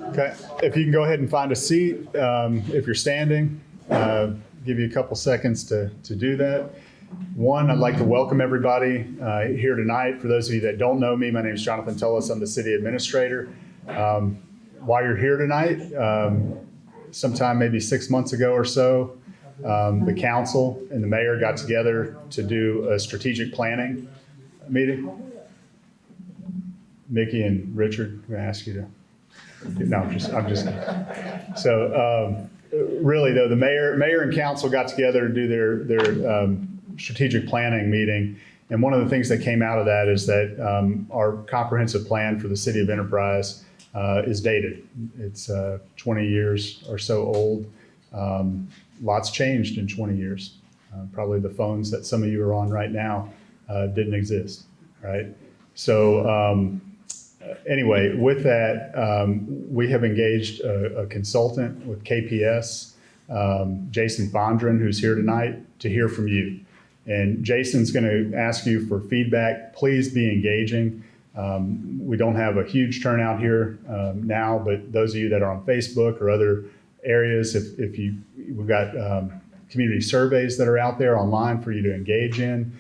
Okay, if you can go ahead and find a seat, if you're standing, give you a couple seconds to do that. One, I'd like to welcome everybody here tonight. For those of you that don't know me, my name is Jonathan Tullis. I'm the city administrator. While you're here tonight, sometime maybe 6 months ago or so, the council and the mayor got together to do a strategic planning meeting. Mickey and Richard, I'm going to ask you to. No, I'm just. So really, though, the mayor and council got together to do their strategic planning meeting, and one of the things that came out of that is that our comprehensive plan for the city of Enterprise is dated. It's 20 years or so old. Lots changed in 20 years. Probably the phones that some of you are on right now didn't exist, right? So. Anyway, with that, we have engaged a consultant with KPS, Jason Fondren, who's here tonight, to hear from you. And Jason's going to ask you for feedback. Please be engaging. We don't have a huge turnout here now, but those of you that are on Facebook or other areas, we've got community surveys that are out there online for you to engage in.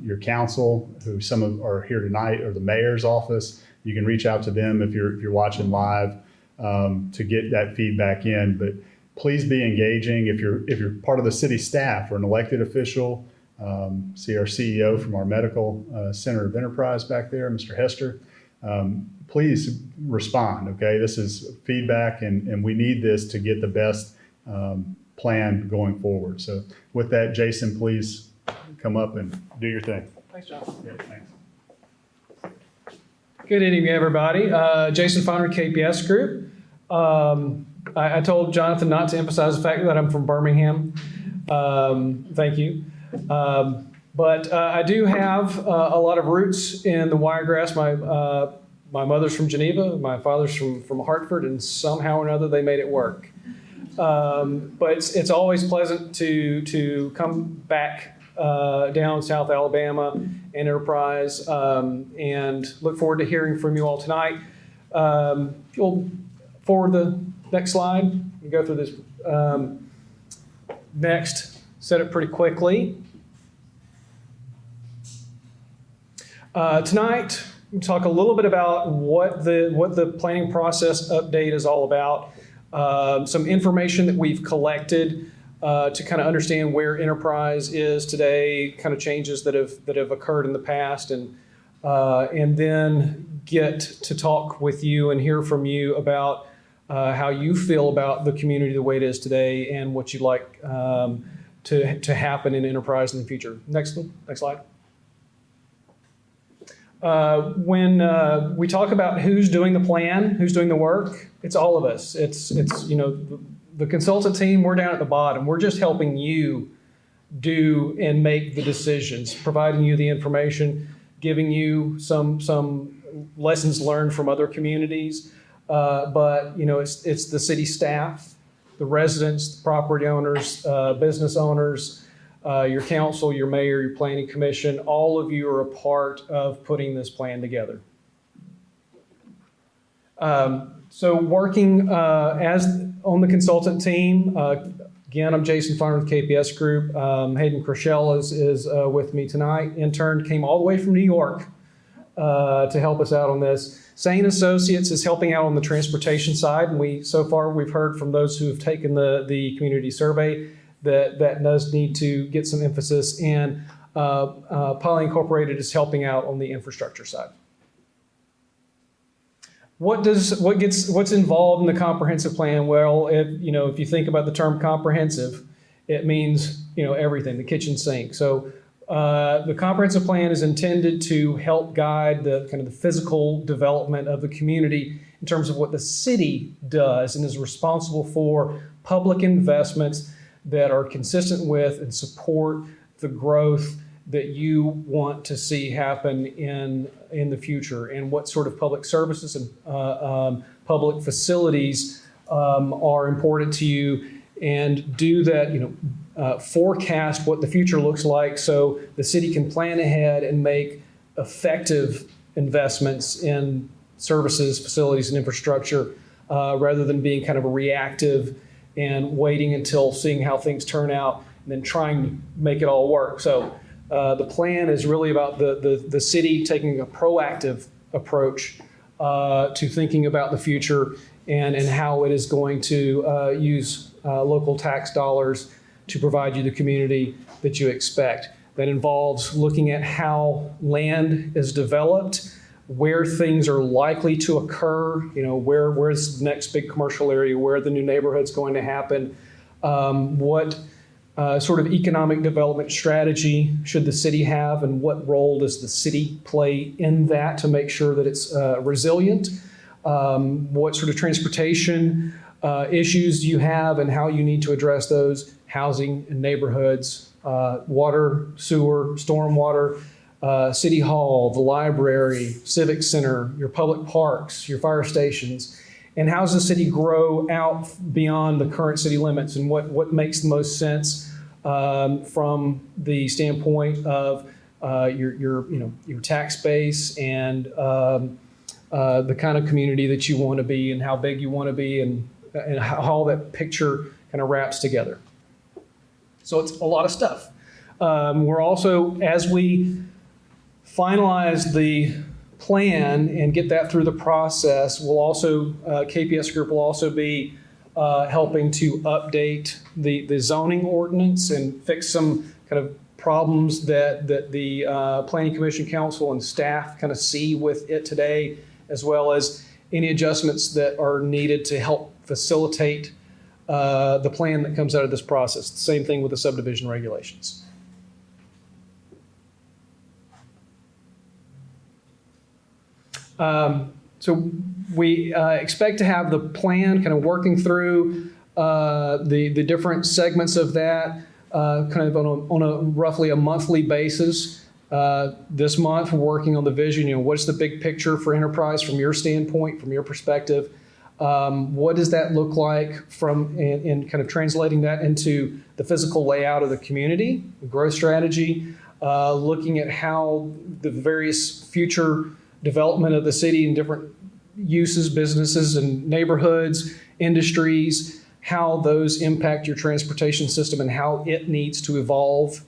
Your council, who some of are here tonight, or the mayor's office. You can reach out to them if you're watching live to get that feedback in. But please be engaging. If you're part of the city staff or an elected official, see our CEO from our medical center of Enterprise back there, Mr. Hester. Please respond. Okay, this is feedback, and we need this to get the best plan going forward. So with that, Jason, please come up and do your thing. Thanks, John. Yeah, thanks. Good evening, everybody. Jason Fondren, KPS Group. I told Jonathan not to emphasize the fact that I'm from Birmingham. Thank you. But I do have a lot of roots in the Wiregrass. My mother's from Geneva, my father's from Hartford, and somehow or another they made it work. But it's always pleasant to come back down South Alabama and Enterprise, and look forward to hearing from you all tonight. If you'll forward the next slide, and go through this next, set it pretty quickly. Tonight, we'll talk a little bit about what the planning process update is all about, some information that we've collected to kind of understand where Enterprise is today, kind of changes that have occurred in the past, and then get to talk with you and hear from you about how you feel about the community the way it is today and what you'd like to happen in Enterprise in the future. Next slide. When we talk about who's doing the plan, who's doing the work, it's all of us. It's the consultant team, we're down at the bottom. We're just helping you do and make the decisions, providing you the information, giving you some lessons learned from other communities. But it's the city staff, the residents, the property owners, business owners, your council, your mayor, your planning commission. All of you are a part of putting this plan together. So working as on the consultant team, again, I'm Jason Fondren with KPS Group. Hayden Crochelle is with me tonight. Intern came all the way from New York to help us out on this. Sane Associates is helping out on the transportation side, and so far we've heard from those who have taken the community survey that does need to get some emphasis, and Poly Incorporated is helping out on the infrastructure side. What's involved in the comprehensive plan? Well, if you think about the term comprehensive, it means everything, the kitchen sink. So the comprehensive plan is intended to help guide the kind of the physical development of the community in terms of what the city does and is responsible for public investments that are consistent with and support the growth that you want to see happen in the future, and what sort of public services and public facilities are important to you, and do that, forecast what the future looks like so the city can plan ahead and make effective investments in services, facilities, and infrastructure rather than being kind of reactive and waiting until seeing how things turn out and then trying to make it all work. So the plan is really about the city taking a proactive approach to thinking about the future and how it is going to use local tax dollars to provide you the community that you expect. That involves looking at how land is developed, where things are likely to occur, where's the next big commercial area, where the new neighborhood's going to happen, what sort of economic development strategy should the city have, and what role does the city play in that to make sure that it's resilient, what sort of transportation issues you have and how you need to address those, housing and neighborhoods, water, sewer, stormwater, city hall, the library, civic center, your public parks, your fire stations, and how does the city grow out beyond the current city limits, and what makes the most sense from the standpoint of your tax base and the kind of community that you want to be and how big you want to be and how all that picture kind of wraps together. So it's a lot of stuff. We're also, as we finalize the plan and get that through the process, we'll also, KPS Group will also be helping to update the zoning ordinance and fix some kind of problems that the Planning Commission Council and staff kind of see with it today, as well as any adjustments that are needed to help facilitate the plan that comes out of this process. The same thing with the subdivision regulations. So we expect to have the plan kind of working through the different segments of that kind of on a roughly a monthly basis. This month, we're working on the vision. What's the big picture for enterprise from your standpoint, from your perspective? What does that look like in kind of translating that into the physical layout of the community, the growth strategy, looking at how the various future development of the city and different uses, businesses and neighborhoods, industries, how those impact your transportation system and how it needs to evolve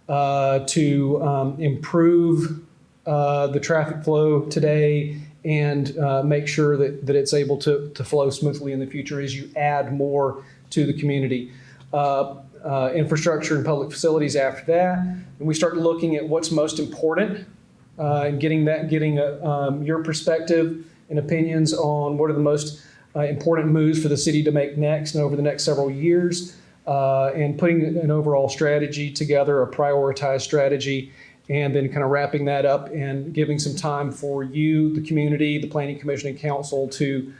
to improve the traffic flow today and make sure that it's able to flow smoothly in the future as you add more to the community. Infrastructure and public facilities after that. And we start looking at what's most important and getting your perspective and opinions on what are the most important moves for the city to make next and over the next several years, and putting an overall strategy together, a prioritized strategy, and then kind of wrapping that up and giving some time for you, the community, the Planning Commission and Council to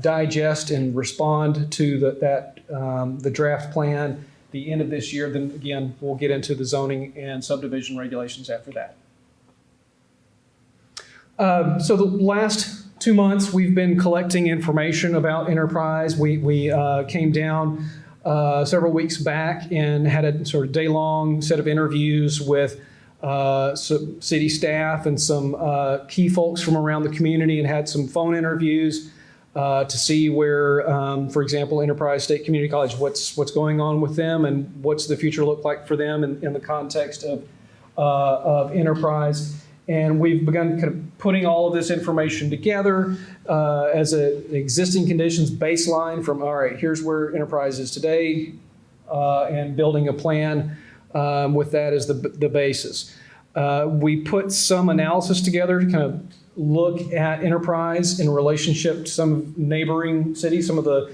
digest and respond to the draft plan the end of this year. Then again, we'll get into the zoning and subdivision regulations after that. So the last 2 months, we've been collecting information about Enterprise. We came down several weeks back and had a sort of day-long set of interviews with some city staff and some key folks from around the community, and had some phone interviews to see where, for example, Enterprise State Community College, what's going on with them and what's the future look like for them in the context of Enterprise. And we've begun kind of putting all of this information together as an existing conditions baseline from, all right, here's where Enterprise is today, and building a plan with that as the basis. We put some analysis together to kind of look at Enterprise in relationship to some neighboring cities, some of the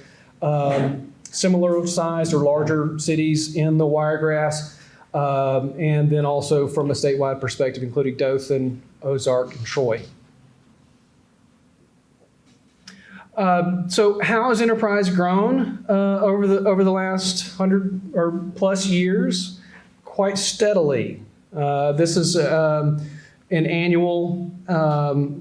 similar sized or larger cities in the Wiregrass. And then also from a statewide perspective, including Dothan, Ozark, and Troy. So how has Enterprise grown over the last 100 or plus years? Quite steadily. This is an annual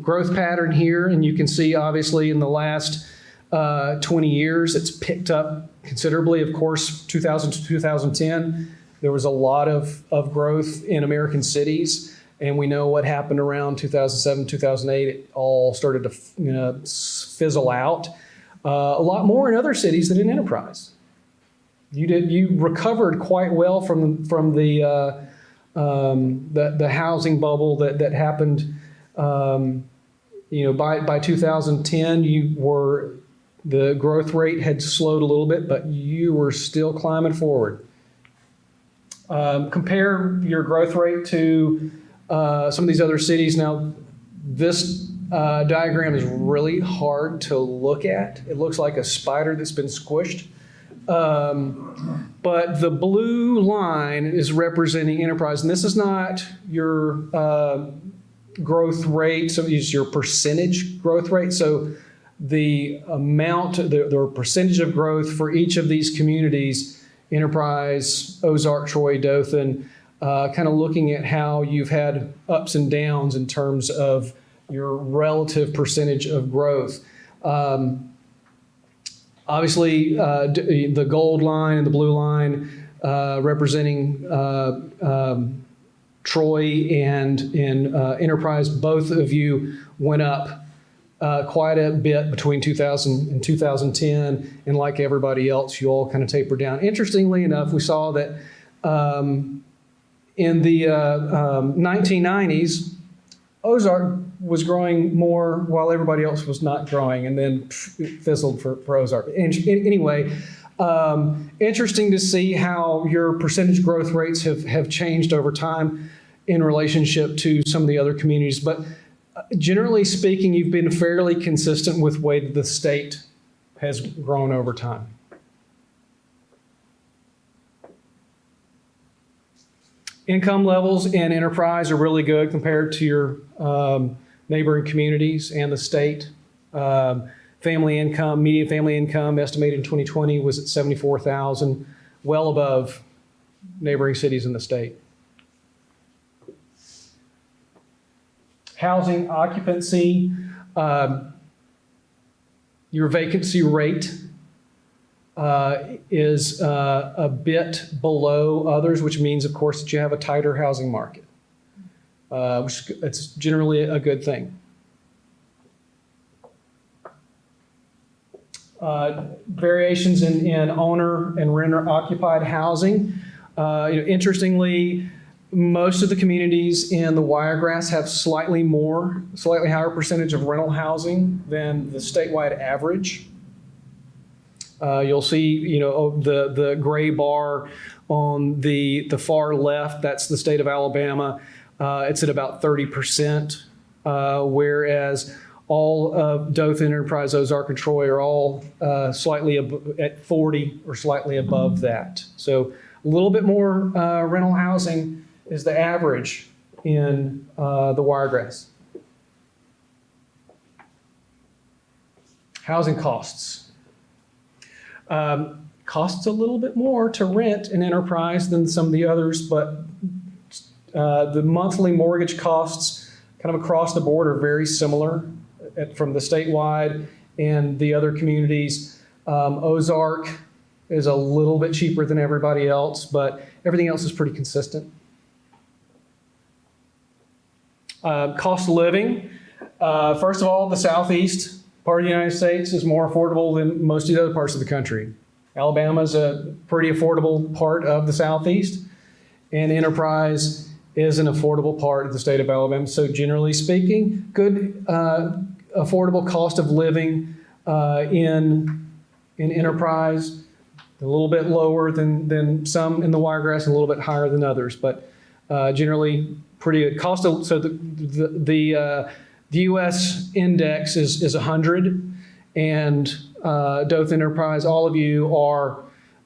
growth pattern here, and you can see obviously in the last 20 years it's picked up considerably. Of course, 2000 to 2010. There was a lot of growth in American cities, And we know what happened around 2007, 2008. It all started to fizzle out. A lot more in other cities than in Enterprise. You recovered quite well from the housing bubble that happened. By 2010, the growth rate had slowed a little bit, but you were still climbing forward. Compare your growth rate to some of these other cities. Now, this diagram is really hard to look at. It looks like a spider that's been squished. But the blue line is representing Enterprise, and this is not your growth rate, so it's your percentage growth rate. So the amount, the percentage of growth for each of these communities, Enterprise, Ozark, Troy, Dothan, kind of looking at how you've had ups and downs in terms of your relative percentage of growth. Obviously, the gold line and the blue line representing Troy and Enterprise, both of you went up quite a bit between 2000 and 2010, and like everybody else, you all kind of tapered down. Interestingly enough, we saw that in the 1990s, Ozark was growing more while everybody else was not growing, and then it fizzled for Ozark. Anyway, interesting to see how your percentage growth rates have changed over time in relationship to some of the other communities. But generally speaking, you've been fairly consistent with the way that the state has grown over time. Income levels in Enterprise are really good compared to your neighboring communities and the state. Family income, median family income estimated in 2020 was at $74,000, well above neighboring cities in the state. Housing occupancy, your vacancy rate is a bit below others, which means, of course, that you have a tighter housing market, which it's generally a good thing. Variations in owner and renter occupied housing. Interestingly, most of the communities in the Wiregrass have slightly higher percentage of rental housing than the statewide average. You'll see, the gray bar on the far left, that's the state of Alabama. It's at about 30%, whereas all of Dothan, Enterprise, Ozark, and Troy are all slightly at 40 or slightly above that. So a little bit more rental housing is the average in the Wiregrass. Housing costs. Costs a little bit more to rent an Enterprise than some of the others, but the monthly mortgage costs kind of across the board are very similar from the statewide and the other communities. Ozark is a little bit cheaper than everybody else, but everything else is pretty consistent. Cost of living. First of all, the Southeast part of the United States is more affordable than most of the other parts of the country. Alabama is a pretty affordable part of the Southeast, and Enterprise is an affordable part of the state of Alabama. So generally speaking, good affordable cost of living in Enterprise, a little bit lower than some in the Wiregrass, and a little bit higher than others, but generally pretty good. So the U.S. index is 100, and Dothan, Enterprise, all of you are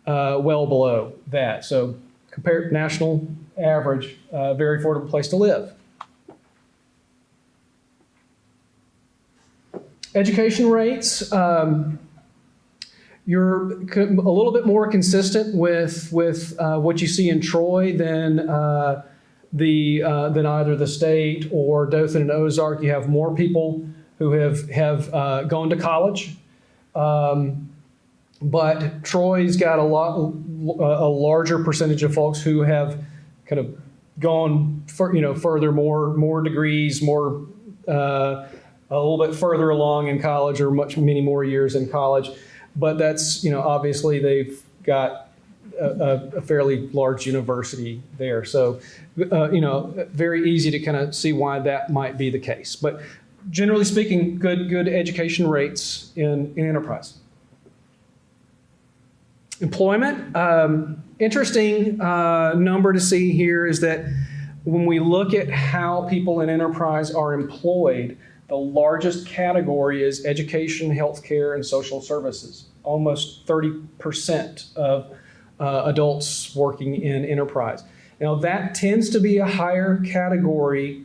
well below that. So compared national average, very affordable place to live. Education rates, you're a little bit more consistent with what you see in Troy than either the state or Dothan and Ozark. You have more people who have gone to college, but Troy's got a larger percentage of folks who have kind of gone further, more degrees, more a little bit further along in college, or many more years in college. But that's, obviously they've got a fairly large university there. So, very easy to kind of see why that might be the case. But generally speaking, good education rates in enterprise. Employment, interesting number to see here is that when we look at how people in enterprise are employed, the largest category is education, healthcare, and social services. Almost 30% of adults working in enterprise. Now, that tends to be a higher category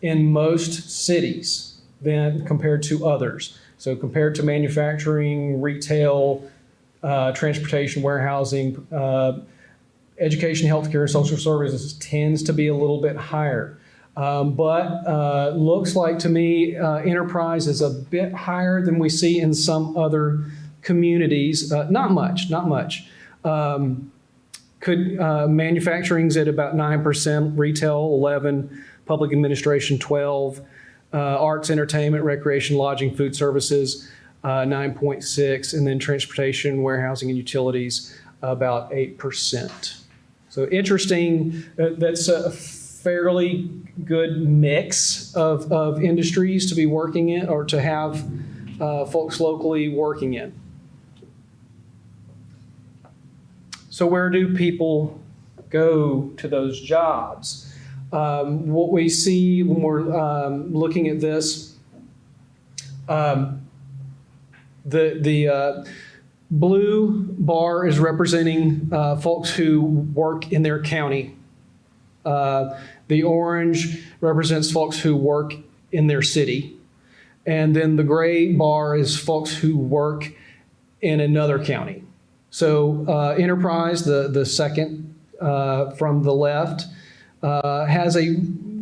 in most cities than compared to others. So compared to manufacturing, retail, transportation, warehousing, education, healthcare, and social services tends to be a little bit higher. But looks like to me enterprise is a bit higher than we see in some other communities. Not much. Manufacturing's at about 9%, retail 11, public administration 12, arts, entertainment, recreation, lodging, food services 9.6, and then transportation, warehousing, and utilities about 8%. So interesting. That's a fairly good mix of industries to be working in, or to have folks locally working in. So where do people go to those jobs? What we see when we're looking at this, the blue bar is representing folks who work in their county. The orange represents folks who work in their city. And then the gray bar is folks who work in another county. So enterprise, the second from the left, has a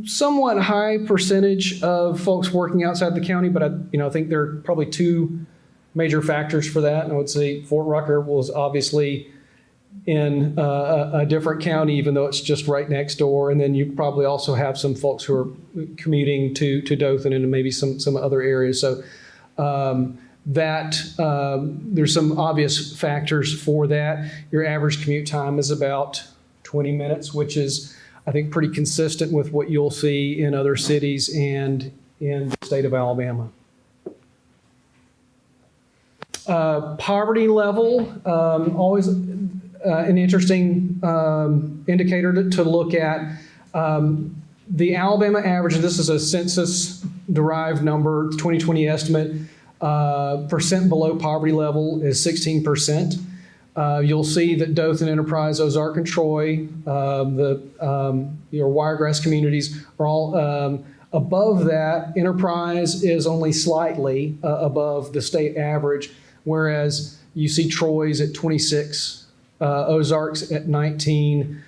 somewhat high percentage of folks working outside the county, but I think there are probably two major factors for that. And I would say Fort Rucker was obviously in a different county, even though it's just right next door. And then you probably also have some folks who are commuting to Dothan and maybe some other areas. So there's some obvious factors for that. Your average commute time is about 20 minutes, which is, I think, pretty consistent with what you'll see in other cities and in the state of Alabama. Poverty level, always an interesting indicator to look at. The Alabama average, and this is a census-derived number, 2020 estimate, percent below poverty level is 16%. You'll see that Dothan, Enterprise, Ozark, and Troy, your Wiregrass communities are all above that. Enterprise is only slightly above the state average, whereas you see Troy's at 26, Ozark's at 19.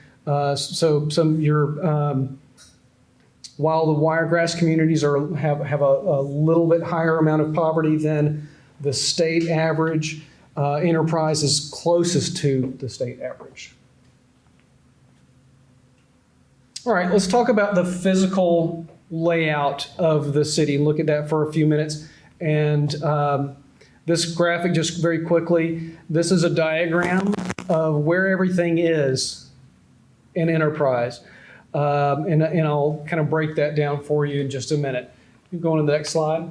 While the Wiregrass communities have a little bit higher amount of poverty than the state average, Enterprise is closest to the state average. All right, let's talk about the physical layout of the city and look at that for a few minutes. And this graphic, just very quickly, this is a diagram of where everything is in Enterprise. And I'll kind of break that down for you in just a minute. You go on to the next slide.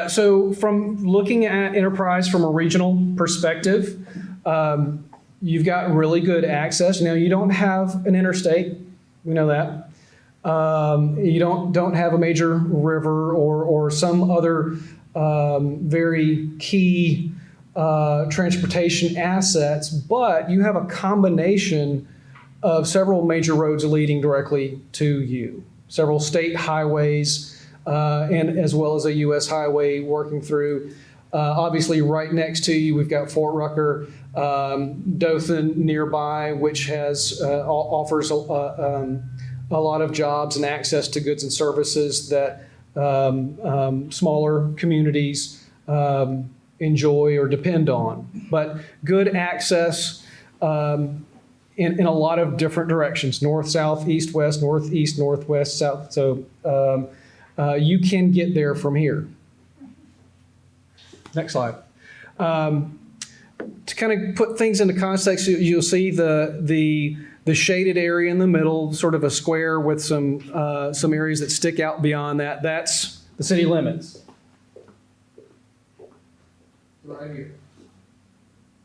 So from looking at Enterprise from a regional perspective, you've got really good access. Now, you don't have an interstate. We know that. You don't have a major river or some other very key transportation assets, but you have a combination of several major roads leading directly to you, several state highways, and as well as a U.S. highway working through. Obviously, right next to you, we've got Fort Rucker, Dothan nearby, which has offers a lot of jobs and access to goods and services that smaller communities enjoy or depend on. But good access in a lot of different directions, north, south, east, west, northeast, northwest, south. So you can get there from here. Next slide. To kind of put things into context, you'll see the shaded area in the middle, sort of a square with some areas that stick out beyond that. That's the city limits. Right here.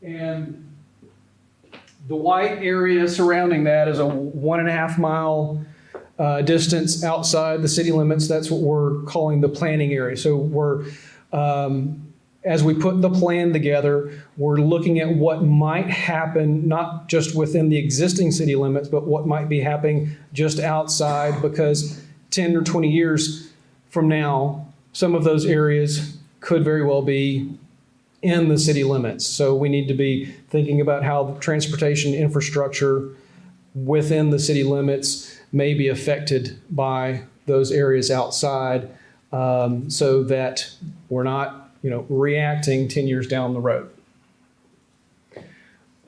And the white area surrounding that is a 1.5 mile distance outside the city limits. That's what we're calling the planning area. So we're, as we put the plan together, we're looking at what might happen, not just within the existing city limits, but what might be happening just outside, because 10 or 20 years from now, some of those areas could very well be in the city limits. So we need to be thinking about how the transportation infrastructure within the city limits may be affected by those areas outside, so that we're not reacting 10 years down the road.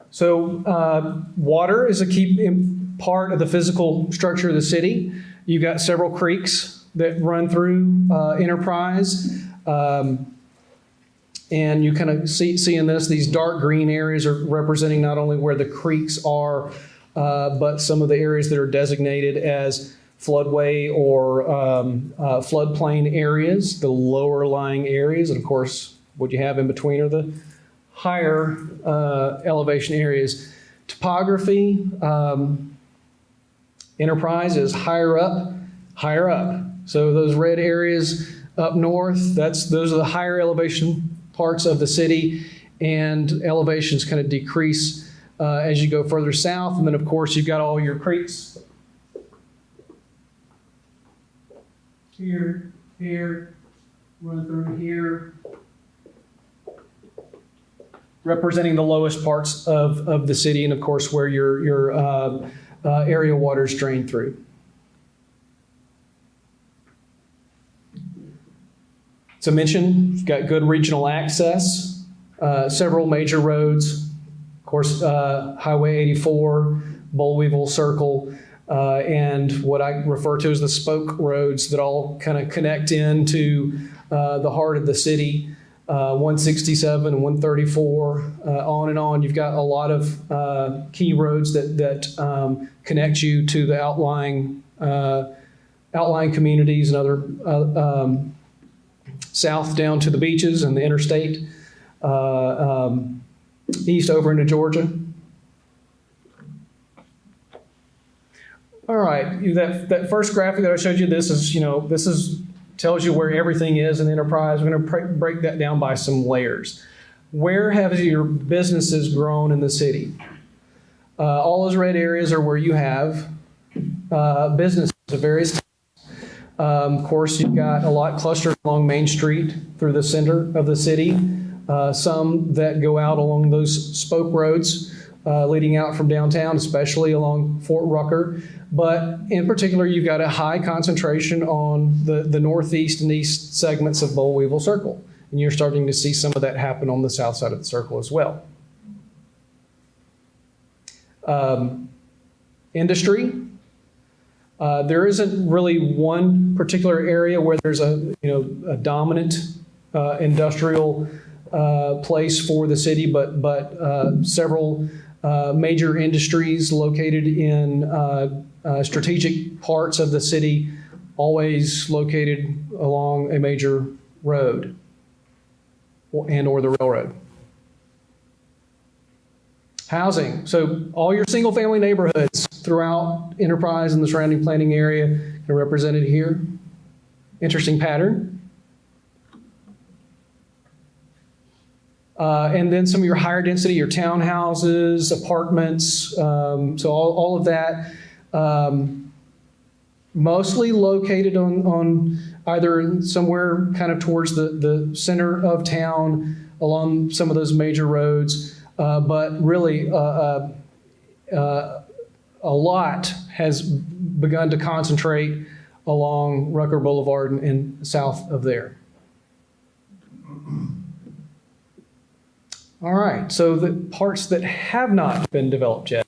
So water is a key part of the physical structure of the city. You've got several creeks that run through Enterprise. And you kind of see in this, these dark green areas are representing not only where the creeks are, but some of the areas that are designated as floodway or floodplain areas, the lower lying areas. And of course, what you have in between are the higher elevation areas. Topography, Enterprise is higher up, higher up. So those red areas up north, those are the higher elevation parts of the city, and elevations kind of decrease as you go further south. And then of course you've got all your creeks here, run through here, representing the lowest parts of the city, and of course where your area waters drain through. To mention, you've got good regional access, several major roads, of course, Highway 84, Bollweevil Circle, and what I refer to as the spoke roads that all kind of connect into the heart of the city, 167 and 134, on and on. You've got a lot of key roads that connect you to the outlying communities and other south down to the beaches and the interstate, east over into Georgia. All right, that first graphic that I showed you, this is tells you where everything is in the Enterprise. We're going to break that down by some layers. Where have your businesses grown in the city? All those red areas are where you have businesses of various types. Of course, you've got a lot clustered along Main Street through the center of the city. Some that go out along those spoke roads leading out from downtown, especially along Fort Rucker. But in particular, you've got a high concentration on the northeast and east segments of Bollweevil Circle. And you're starting to see some of that happen on the south side of the circle as well. Industry. There isn't really one particular area where there's a dominant industrial place for the city, but several major industries located in strategic parts of the city, always located along a major road and or the railroad. Housing. So all your single family neighborhoods throughout Enterprise and the surrounding planning area are represented here. Interesting pattern. And then some of your higher density, your townhouses, apartments, so all of that, mostly located on either somewhere kind of towards the center of town along some of those major roads, but really a lot has begun to concentrate along Rucker Boulevard and south of there. All right, so the parts that have not been developed yet.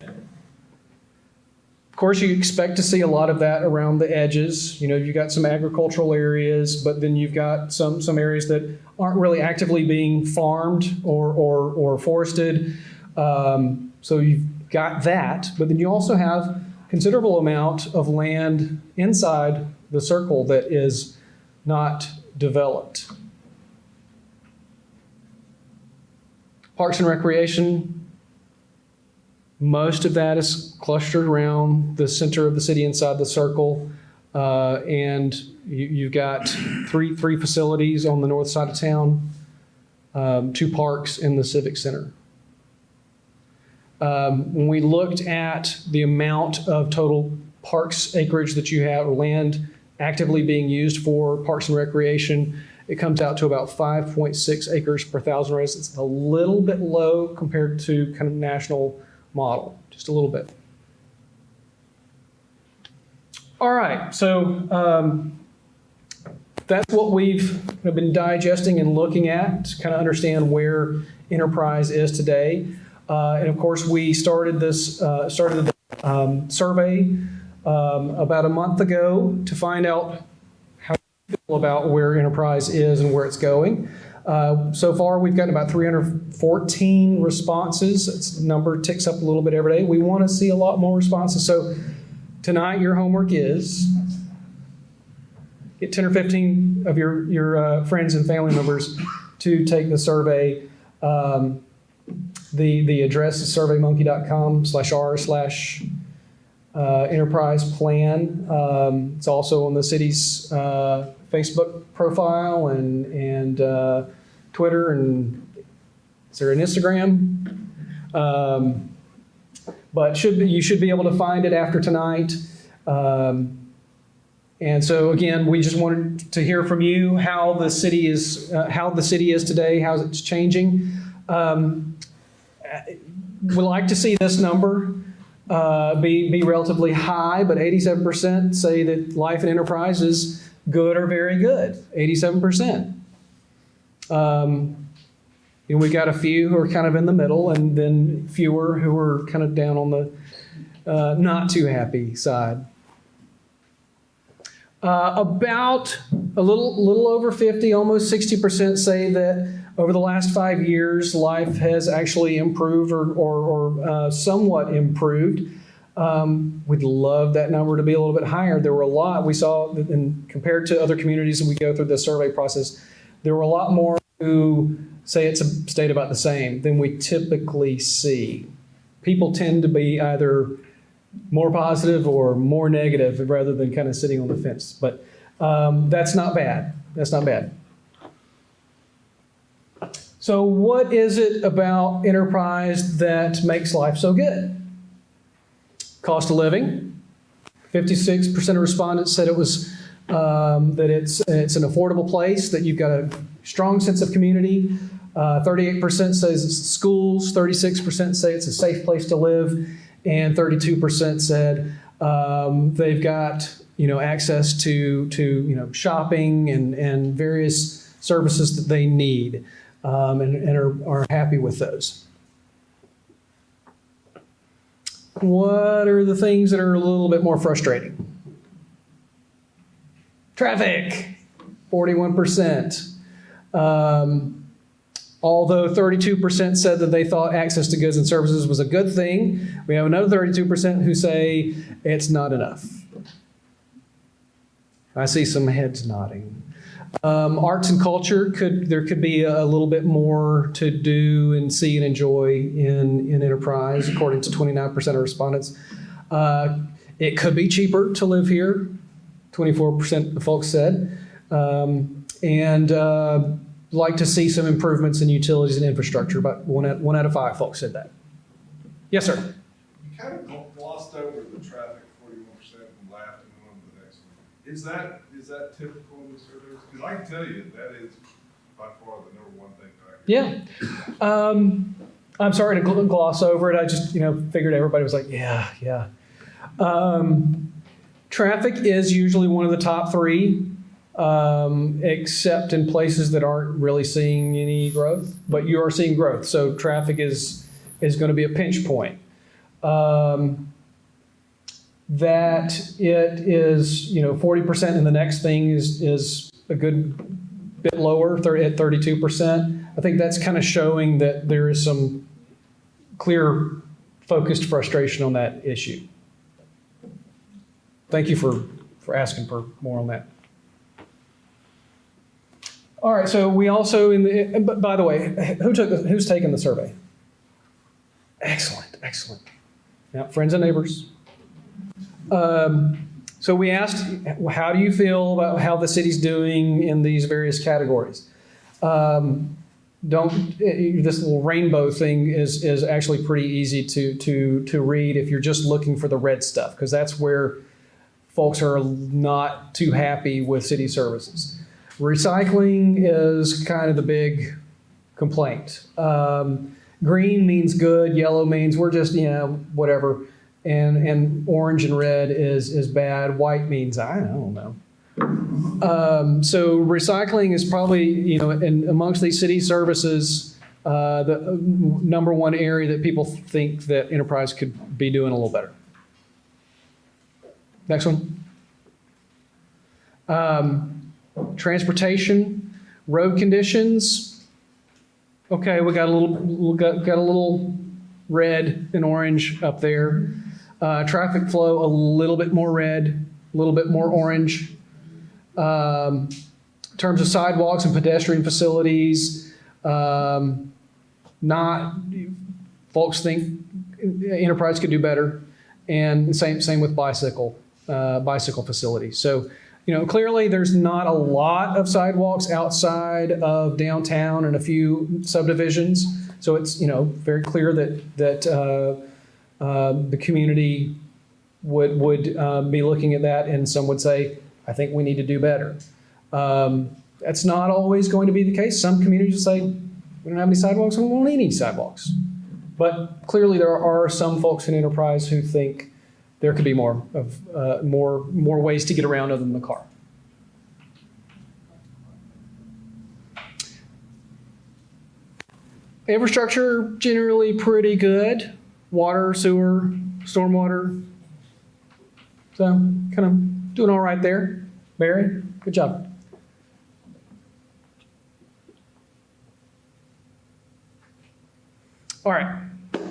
course, you expect to see a lot of that around the edges. You know, you've got some agricultural areas, but then you've got some areas that aren't really actively being farmed or forested. So you've got that, but then you also have considerable amount of land inside the circle that is not developed. Parks and Recreation, most of that is clustered around the center of the city inside the circle. And you've got three facilities on the north side of town, 2 parks in the Civic Center. When we looked at the amount of total parks acreage that you have, or land actively being used for parks and recreation, it comes out to about 5.6 acres per 1,000 residents. A little bit low compared to kind of national model, just a little bit. All right, so that's what we've been digesting and looking at to kind of understand where enterprise is today. And of course, we started this survey about a month ago to find out how you feel about where enterprise is and where it's going. So far, we've gotten about 314 responses. The number ticks up a little bit every day. We want to see a lot more responses. So tonight, your homework is get 10 or 15 of your friends and family members to take the survey. The address is surveymmonkey.com/r/enterprise plan. It's also on the city's Facebook profile and Twitter, and is there an Instagram? But you should be able to find it after tonight. And so again, we just wanted to hear from you how the city is today, how it's changing. We like to see this number be relatively high, but 87% say that life and enterprise is good or very good. 87%. We got a few who are kind of in the middle, and then fewer who are kind of down on the not too happy side. About a little over 50, almost 60% say that over the last 5 years, life has actually improved or somewhat improved. We'd love that number to be a little bit higher. There were a lot we saw, compared to other communities that we go through the survey process, there were a lot more who say it's stayed about the same than we typically see. People tend to be either more positive or more negative rather than kind of sitting on the fence. But that's not bad. That's not bad. So what is it about enterprise that makes life so good? Cost of living. 56% of respondents said it was that it's an affordable place, that you've got a strong sense of community. 38% says it's schools. 36% say it's a safe place to live, and 32% said they've got access to shopping and various services that they need. And are happy with those. What are the things that are a little bit more frustrating? Traffic, 41%. Although 32% said that they thought access to goods and services was a good thing, we have another 32% who say it's not enough. I see some heads nodding. Arts and culture, there could be a little bit more to do and see and enjoy in enterprise, according to 29% of respondents. It could be cheaper to live here, 24% of folks said, and like to see some improvements in utilities and infrastructure. About one out of 5 folks said that. Yes, sir. You kind of glossed over the traffic, 41%, and laughed and went on to the next one. Is that typical in the surveys? Because I can tell you that is by far the number one thing that I hear. Yeah. I'm sorry to gloss over it. I just figured everybody was like, yeah. Traffic is usually one of the top 3, except in places that aren't really seeing any growth, but you are seeing growth. So traffic is going to be a pinch point. that it is, 40%, and the next thing is a good bit lower, at 32%. I think that's kind of showing that there is some clear, focused frustration on that issue. Thank you for asking for more on that. All right, so we also, but by the way, who's taken the survey? Excellent, excellent. Now, friends and neighbors. So we asked, how do you feel about how the city's doing in these various categories? This little rainbow thing is actually pretty easy to read if you're just looking for the red stuff, because that's where folks are not too happy with city services. Recycling is kind of the big complaint. Green means good, yellow means we're just, whatever. And orange and red is bad. White means, I don't know. So recycling is probably, amongst these city services, the number one area that people think that enterprise could be doing a little better. Next one. Transportation, road conditions. Okay, we got a little red and orange up there. Traffic flow, a little bit more red, a little bit more orange. In terms of sidewalks and pedestrian facilities, folks think enterprise could do better, and same with bicycle facilities. So, clearly there's not a lot of sidewalks outside of downtown and a few subdivisions. So it's very clear that the community would be looking at that, and some would say, I think we need to do better. That's not always going to be the case. Some communities will say, we don't have any sidewalks, and we won't need any sidewalks. But clearly there are some folks in enterprise who think there could be more ways to get around other than the car. Infrastructure, generally pretty good. Water, sewer, stormwater. So kind of doing all right there. Barry, good job. All right.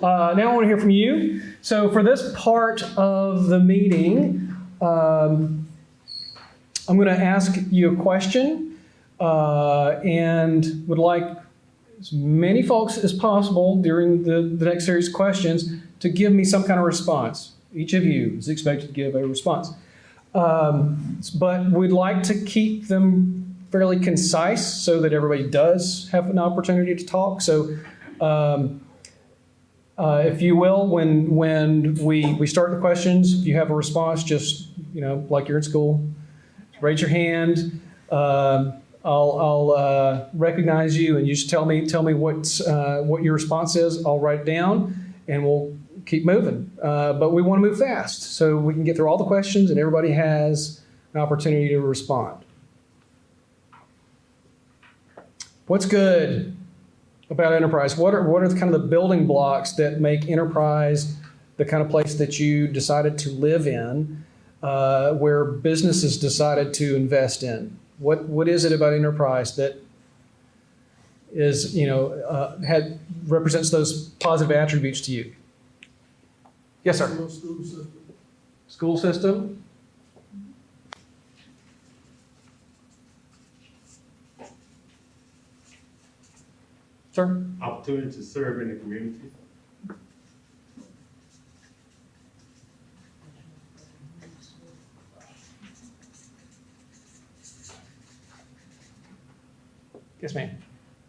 Now I want to hear from you. So for this part of the meeting, I'm going to ask you a question and would like as many folks as possible during the next series of questions to give me some kind of response. Each of you is expected to give a response. But we'd like to keep them fairly concise so that everybody does have an opportunity to talk. So if you will, when we start the questions, if you have a response, just, like you're in school, raise your hand. I'll recognize you, and you just tell me what your response is. I'll write it down, and we'll keep moving. But we want to move fast so we can get through all the questions, and everybody has an opportunity to respond. What's good about enterprise? What are kind of the building blocks that make enterprise the kind of place that you decided to live in, where businesses decided to invest in? What is it about enterprise that is, represents those positive attributes to you? Yes, sir. School system. School system. Sir? Opportunity to serve in the community. Yes, ma'am.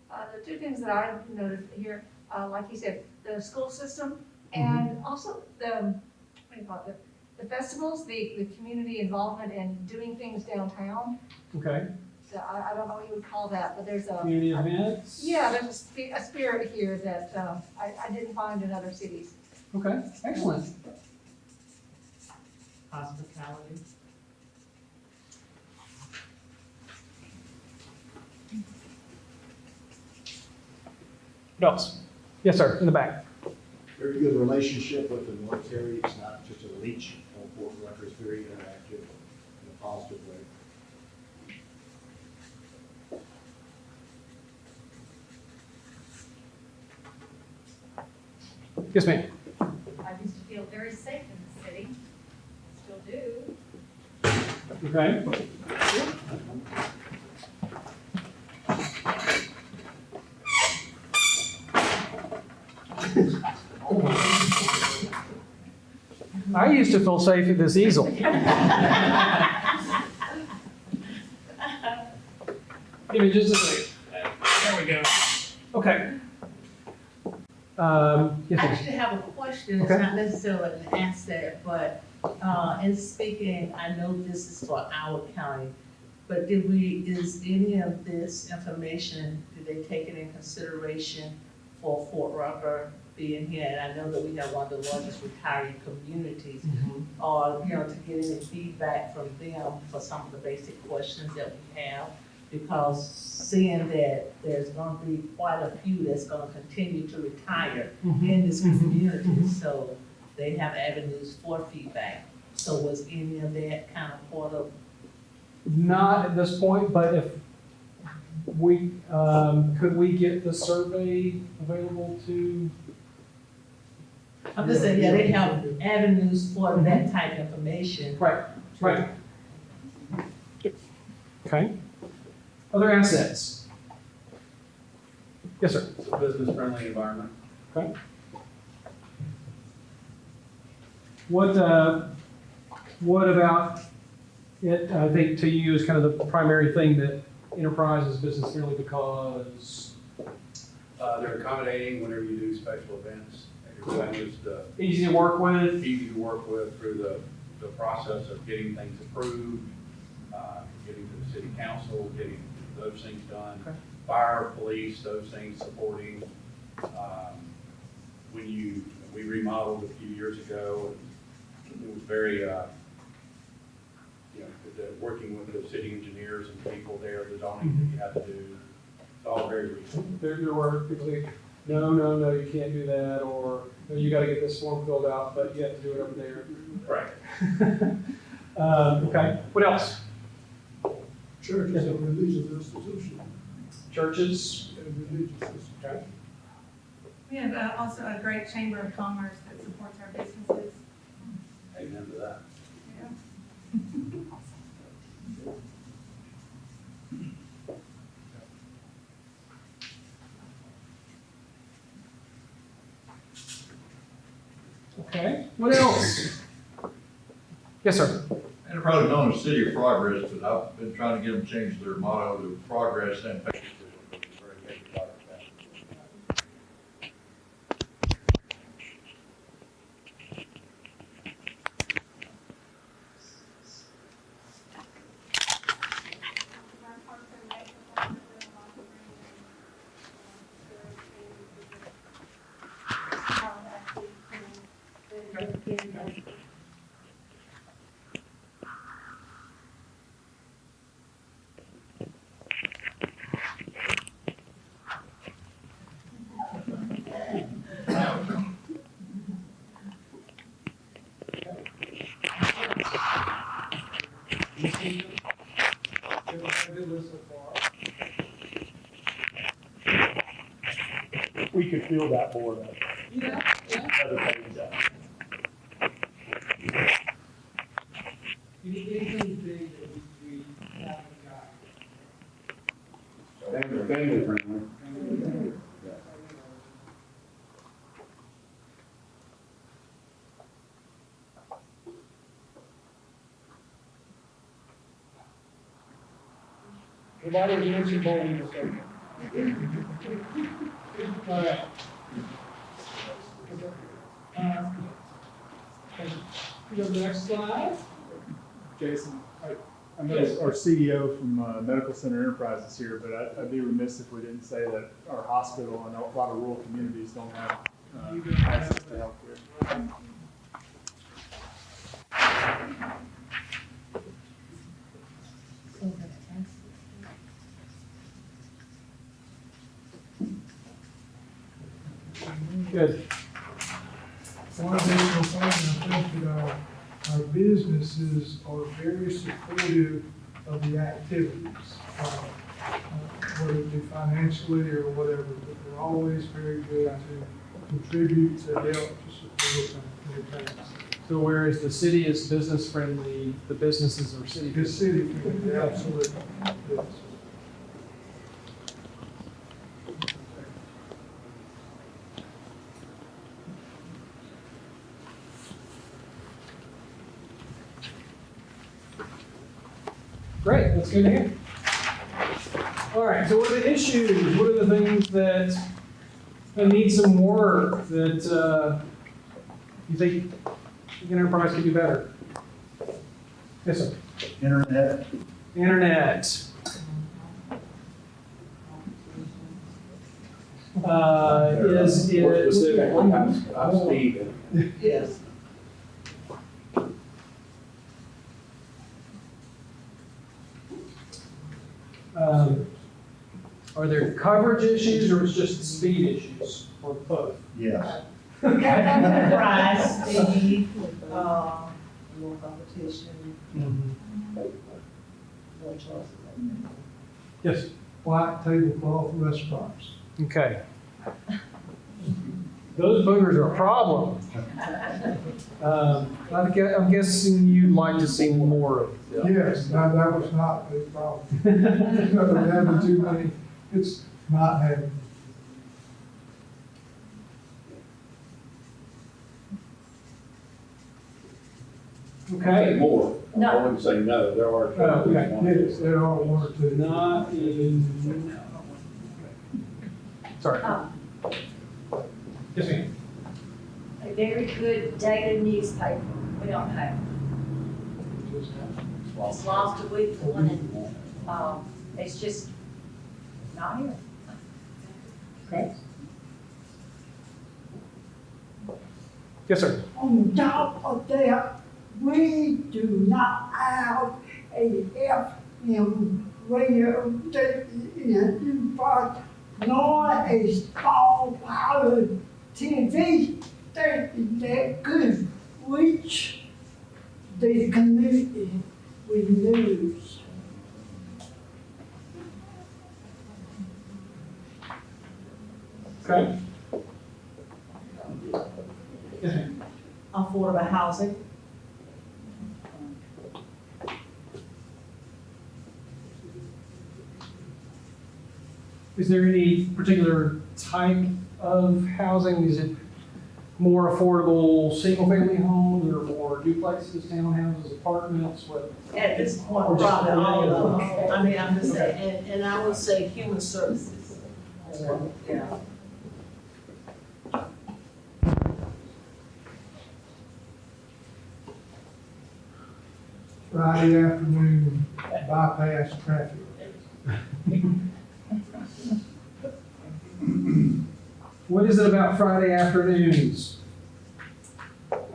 The two things that I noted here, like you said, the school system and also the festivals, the community involvement and doing things downtown. Okay. So I don't know what you would call that, but there's a Community events? Yeah, there's a spirit here that I didn't find in other cities. Okay, excellent. Hospitality. What else? Yes, sir, in the back. Very good relationship with the military. It's not just a leech Fort Rucker is very interactive in a positive way. Yes, ma'am. I used to feel very safe in the city, I still do. Okay. I used to feel safe at this easel. Give me just a second. There we go. Okay. Yes, I ma'am. actually have a question, it's Okay. not necessarily an answer, but, in speaking, I know this is for our county, but is any of this information, did they take it in consideration for Fort Rucker being here? And I know that we have one of the largest retiree communities, or, to get any feedback from them for some of the basic questions that we have. Because seeing that there's gonna be quite a few that's gonna continue to retire in this community, so they have avenues for feedback. So was any of that kind of part of? Not at this point, but if we, could we get the survey available to? I'm just saying, yeah, they have avenues for that type of information. Right, right. Okay. Other assets? Yes, sir. It's a business-friendly environment. Okay. What about it, I think to you is kind of the primary thing that Enterprise is business friendly because They're accommodating whenever you do special events. Everyone is easy to work with? easy to work with through the process of getting things approved, getting to the city council, getting those things done. Okay. Fire, police, those things supporting. We remodeled a few years ago, and it was very, working with the city engineers and people there, the zoning that you have to do. It's all very reasonable. There were people say, no, you can't do that, or no, you gotta get this form filled out, but you have to do it over there. Right. Okay, what else? Church is a religious institution, Churches? and religious institution. Okay. We have also a great chamber of commerce that supports our businesses. Amen to that. Okay, what else? Yes, sir. And probably known as City of Progress, but I've been trying to get them to change their motto to Progress and Faith. We could fill that board up. Other pages up. Anything big that we haven't got? Family friendly. Providers mentioned bowling this week. All right. You go to the next slide. Jason, I know our CEO from Medical Center Enterprise is here, but I'd be remiss if we didn't say that our hospital and a lot of rural communities don't have access to healthcare. Good. One of the things I think that our businesses are very supportive of the activities, whether it be financially or whatever, but they're always very good to contribute, to help, to support and things. So whereas the city is business friendly, the businesses are city. The city, absolutely, yes. Great, that's good to hear. All right, so what are the issues? What are the things that need some work that you think Enterprise could do better? Yes, sir. Internet. Internet. Is it? More specifically, I'm Steve. Yes. Are there coverage issues or is just speed issues or both? Yes. Price, Steve, more competition, more choices. Yes. White tablecloth restaurants. Okay. Those boogers are a problem. I'm guessing you'd like to see more of them. Yes, that was not a problem. Not having too many, it's not having. Okay. More. No. I wouldn't say no, there are. Oh, okay. Yes, there are one or two. Not even. Sorry. Yes, ma'am. A very good daily newspaper, we don't have. It's lost a week, one, and, it's just not here. Okay. Yes, sir. On top of that, we do not have a FM radio station, but nor a small power TV station that could reach the community with news. Okay. Yes, ma'am. Affordable housing. Is there any particular type of housing? Is it more affordable single-family homes or more duplexes, townhouses, apartments? What? At this point, Or just probably all of any them. I mean, I'm just saying, and I would say human services. Yeah. Friday afternoon bypass traffic. What is it about Friday afternoons?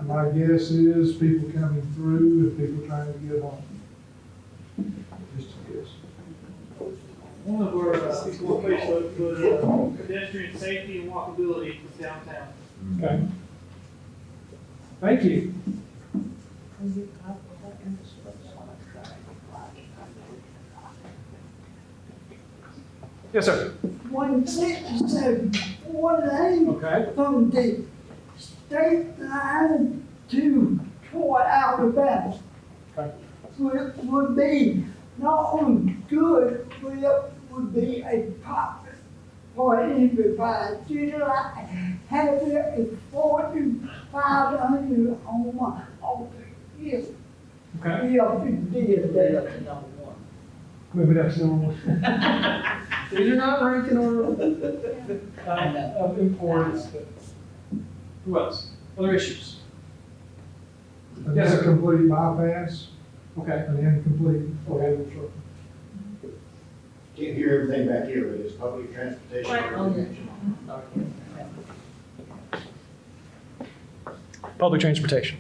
My guess is people coming through and people trying to get home. Just a guess. One of our, Facebook put pedestrian safety and walkability downtown. Okay. Thank you. Yes, sir. 167, 180 Okay. from the state line to Troy, Alabama. Okay. Would be not only good, but it would be a profit for everybody. Do not have it afforded 500 on my office. Yes, Okay. we have to do They're that. up to number one. Maybe that's normal. These are not ranked in order of importance. But who else? Other issues? An Yes, sir. incomplete bypass, Okay. an incomplete four-wheel truck. Can't hear everything back here, but it's public transportation. Right on Public transportation.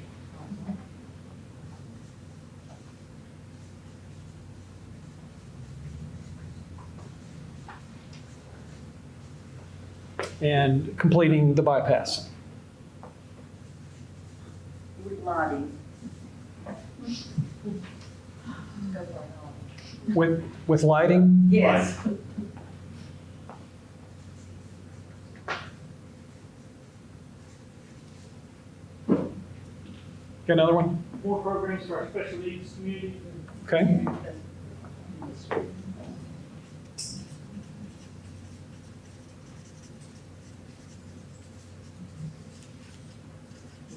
And completing the bypass. With Lottie. With lighting? Yes. Got another one? More programs for our special needs community. Okay.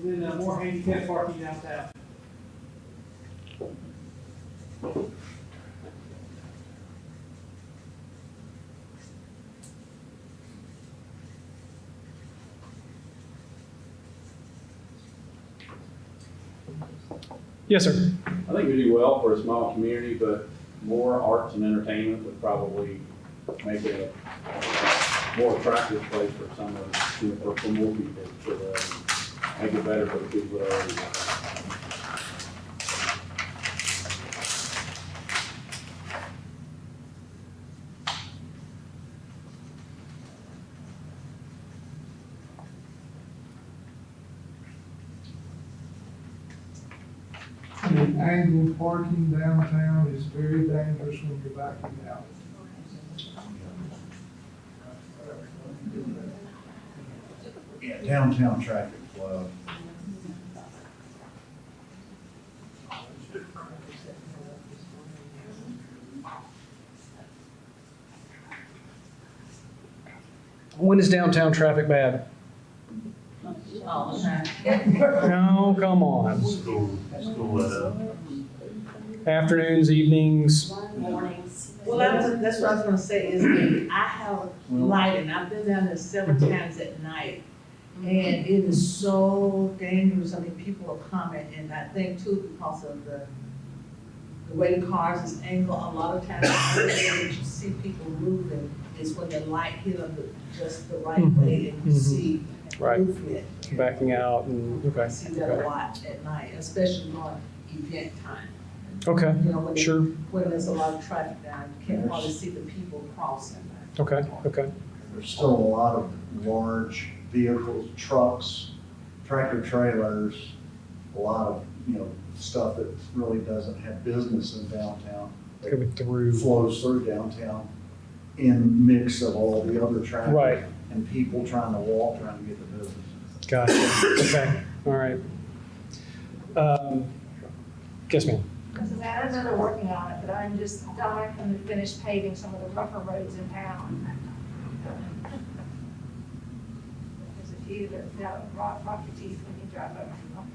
And then more handicap parking downtown. Yes, sir. I think we do well for a small community, but more arts and entertainment would probably make it a more attractive place for some of, you know, for more people to make it better for the people that are already there. And angled parking downtown is very dangerous when you're backing out. Yeah, downtown traffic flow. When is downtown traffic bad? All the time. No, come on. Afternoons, evenings. Mornings. Well, that's what I was gonna say, is that I have lighting, I've been down there several times at night. And it is so dangerous, I mean, people are coming, and I think too, because of the way the cars is angled, a lot of times, the only way that you see people moving is when the light hit them just the right way, and you see Right. movement. Backing out and, okay. I see that a lot at night, especially on event time. Okay, You know, when sure. when there's a lot of traffic down, you can't hardly see the people crossing. Okay, okay. There's still a lot of large vehicles, trucks, tractor trailers, a lot of, stuff that really doesn't have business in downtown. that Coming through. Flows through downtown in mix of all the other traffic. Right. And people trying to walk, trying to get to business. Gotcha. Okay, all right. Yes, ma'am. Because I know they're working on it, but I'm just dying for them to finish paving some of the rougher roads in town. There's a few that rock your teeth when you drive over them.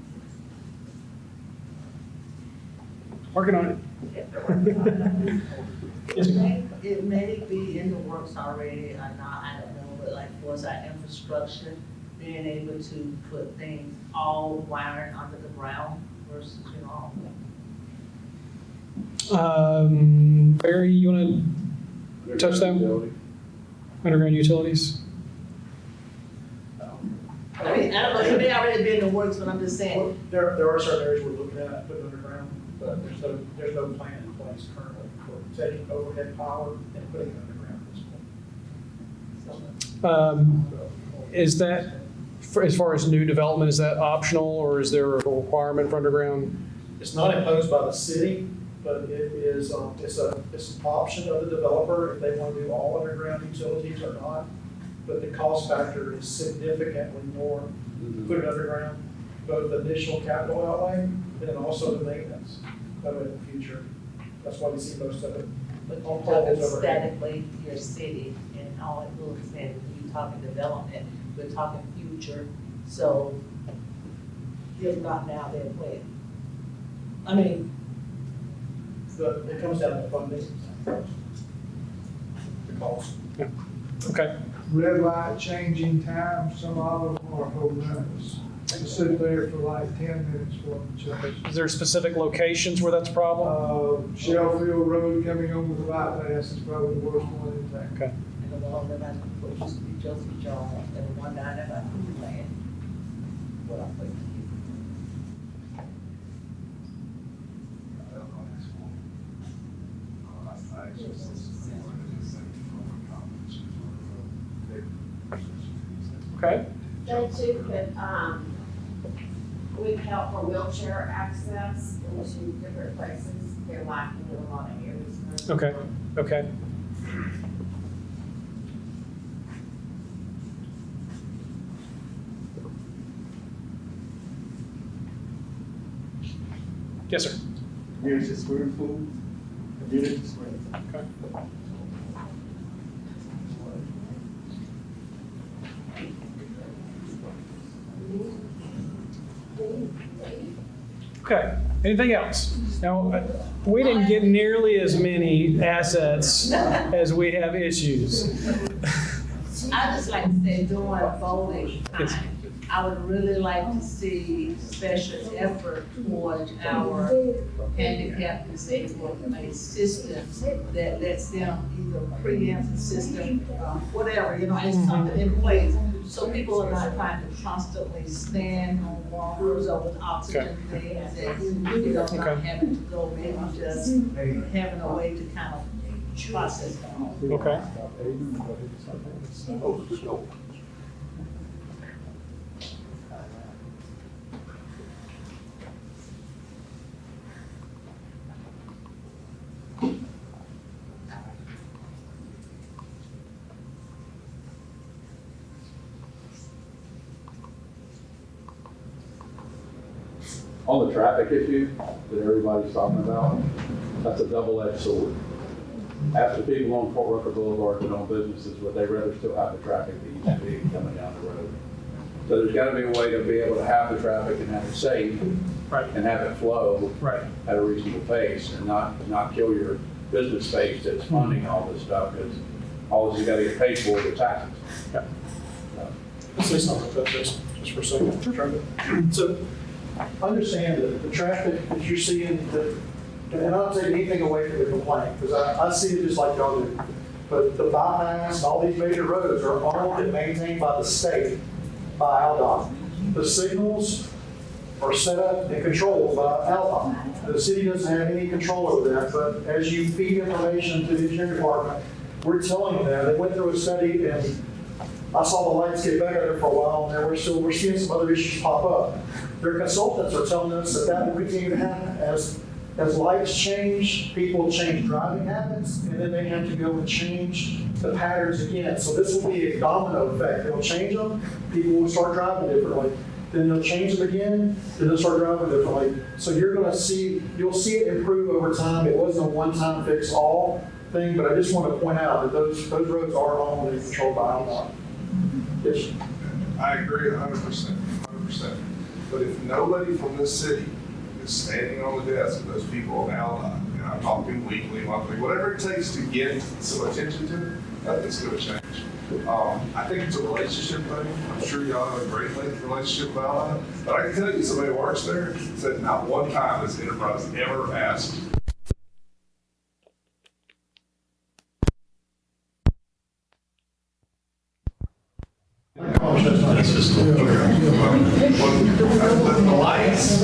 Working on it. If they're working on it. Yes, ma'am. It may be in the works already or not, I don't know, but like for our infrastructure, being able to put things all wiring under the ground versus, all. Barry, you want to touch that? Utility. Underground utilities? I mean, I don't know, it may already be in the works, but I'm just saying, There are certain areas we're looking at putting underground, but there's no plan in place currently for taking overhead power and putting it underground at this point. Is that, as far as new development, is that optional or is there a requirement for underground? It's not imposed by the city, but it is, it's an option of the developer if they want to do all underground utilities or not. But the cost factor is significantly more to put it underground, both the initial capital outlay and then also the maintenance of it in the future. That's why we see most of it. but you're on talking poles overhead. statically, your city and all it looks and you talking development, we're talking future, so if not now, then when? I mean, It comes down to funding. The cost. Okay. Red light changing time, some of them are horrendous. They sit there for like 10 minutes for them to change. Is there specific locations where that's a problem? Shellfield Road coming over the bypass is probably the worst one in town. Okay. and the one that used to be Joseph Jones, and the one down there by Food Land. What I'm thinking. Okay. They too could, with help for wheelchair access into different places, they're lacking in a lot of areas. Okay, okay. Yes, sir. Community swimming pool, community swimming. Okay. Okay, anything else? Now, we didn't get nearly as many assets as we have issues. I just like to say during voting Yes. time, I would really like to see special effort towards our handicapped disabled a system that lets them either preempt the system, whatever, and something in place. So people are not trying to constantly stand on walkers or with oxygen things and, not having to go, maybe just having a way to kind of process them. Okay. On the traffic issue that everybody's talking about, that's a double-edged sword. Half the people on Fort Rucker Boulevard that own businesses, would they rather still have the traffic that used to be coming down the road? So there's gotta be a way to be able to have the traffic and have it safe. Right. And have it flow. Right. At a reasonable pace and not kill your business space that's funding all this stuff, because all this you gotta get paid for is the taxes. Yeah. Let's say something about this, just for a second. So, understand that the traffic that you're seeing, and I'm not taking anything away from the complaint, because I see it just like y'all do. But the bypass and all these major roads are owned and maintained by the state, by ALDOT. The signals are set up and controlled by ALDOT. The city doesn't have any control over that, but as you feed information to the engineering department, we're telling them, they went through a study and I saw the lights get better there for a while, and we're seeing some other issues pop up. Their consultants are telling us that will continue to happen as lights change, people change driving habits, and then they have to go and change the patterns again. So this will be a domino effect. They'll change them, people will start driving differently. Then they'll change them again, then they'll start driving differently. So you'll see it improve over time. It wasn't a one-time fix-all thing, but I just want to point out that those roads are owned and controlled by ALDOT. Yes. I agree 100%, 100%. But if nobody from this city is standing on the desk of those people on ALDOT, and I'm talking weekly, monthly, whatever it takes to get some attention to it, nothing's going to change. I think it's a relationship thing. I'm sure y'all have a great relationship with ALDOT, but I can tell you somebody who works there said not one time has Enterprise ever asked the lights,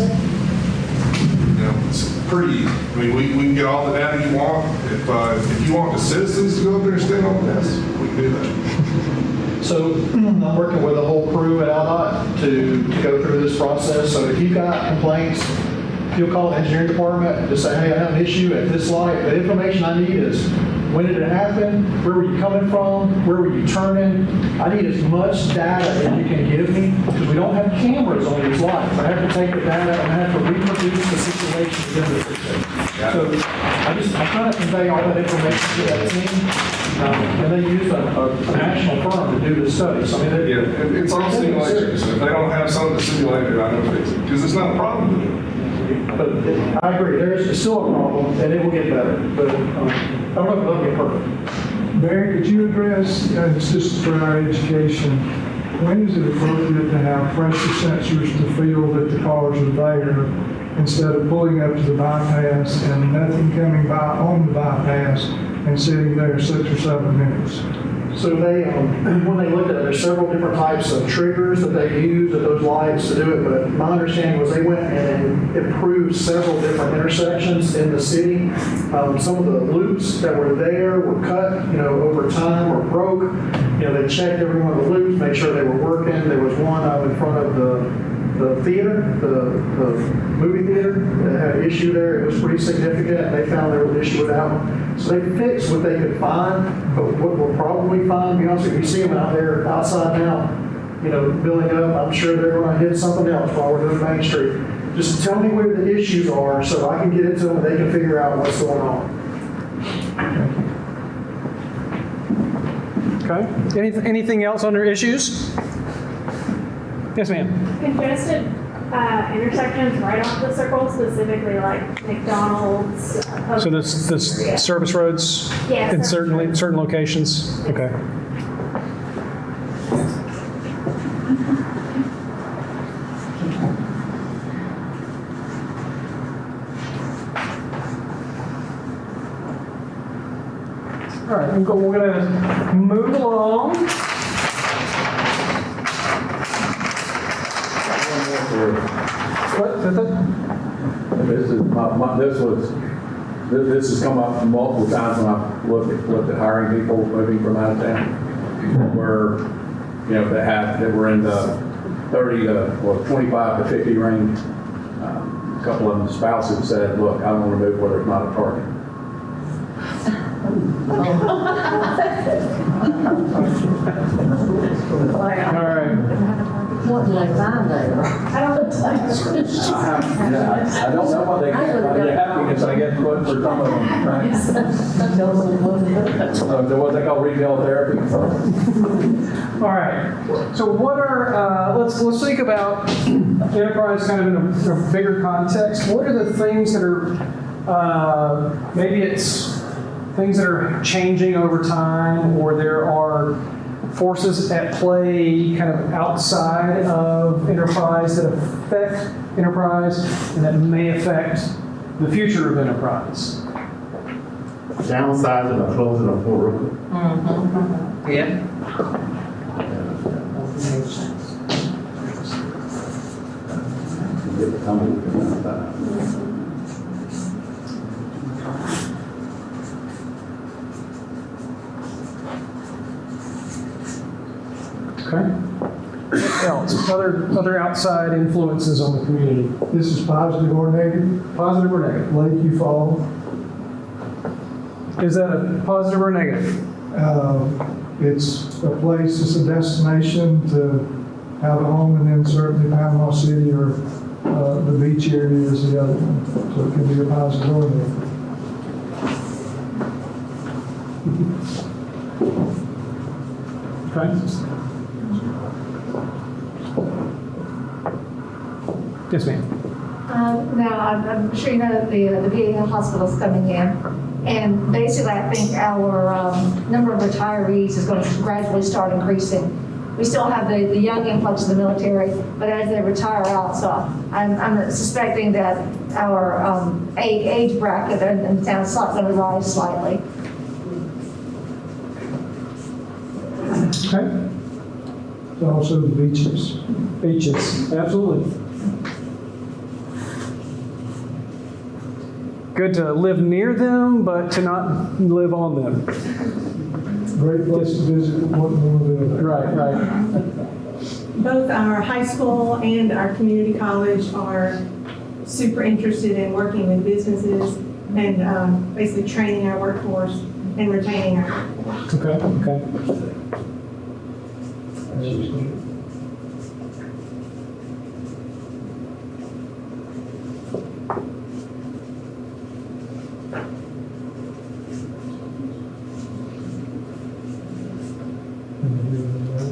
it's pretty, I mean, we can get all the data you want. If you want the citizens to go up there and stand on this, we can do that. So I'm working with a whole crew at ALDOT to go through this process. So if you've got complaints, if you'll call the engineering department, just say, hey, I have an issue at this light. The information I need is, when did it happen? Where were you coming from? Where were you turning? I need as much data as you can give me, because we don't have cameras on these lights. I have to take the data and I have to reproduce the situation within the system. So I'm trying to convey all that information to that team. And they use a national firm to do the study. So, I mean, It's all simulations. If they don't have some of the simulated, I know fix it, because it's not a problem to do. But I agree, there is still a problem, and it will get better. But I don't know if it'll get perfect. Barry, could you address, and it's just for our education, when is it appropriate to have pressure sensors to feel that the cars are there instead of pulling up to the bypass and nothing coming by on the bypass and sitting there 6 or 7 minutes? So they, when they looked at it, there's several different types of triggers that they use at those lights to do it, but my understanding was they went and improved several different intersections in the city. Some of the loops that were there were cut, over time or broke. They checked every one of the loops, made sure they were working. There was one in front of the the theater, the movie theater, that had an issue there. It was pretty significant, and they found there was an issue with that one. So they fixed what they could find, but what we'll probably find, to be honest with you, you see them out there outside now, you know, building up. I'm sure they're going to hit something else while we're doing Main Street. Just tell me where the issues are so I can get it to them and they can figure out what's going on. Okay. Anything else under issues? Yes, ma'am. Congested intersections right off the circle, specifically like McDonald's. So the service roads Yes. in certain locations? Okay. All right, we're going to move along. What? This has come up multiple times when I've looked at hiring people moving from out of town, where, you know, that were in the 25 to 50 range. A couple of them spouses said, look, I don't want to move where there's not a target. All right. What did I find there? I don't know what they get, but they're happy because I get put for some of them, right? What they call retail therapy. All right. So what are, let's think about enterprise kind of in a bigger context. What are the things that are, maybe it's things that are changing over time, or there are forces at play kind of outside of enterprise that affect enterprise and that may affect the future of enterprise? Downsizing or closing a poor road. Yeah. Get the company. Okay. What else? Other outside influences on the community? This is positive or negative? Positive or negative? Lakeview Falls. Is that a positive or negative? It's a place, it's a destination to have a home, and then certainly Panama City or the beach area is the other one. So it can be a positive or negative. Okay. Yes, ma'am. Now, I'm sure you know that the VA hospital's coming in, and basically I think our number of retirees is going to gradually start increasing. We still have the young influx of the military, but as they retire out, so I'm suspecting that our age bracket in the town is going to rise slightly. Okay. Also the beaches. Beaches, absolutely. Good to live near them, but to not live on them. Great place to visit, what more than Right, right. Both our high school and our community college are super interested in working with businesses and basically training our workforce and retaining our workforce. Okay, okay.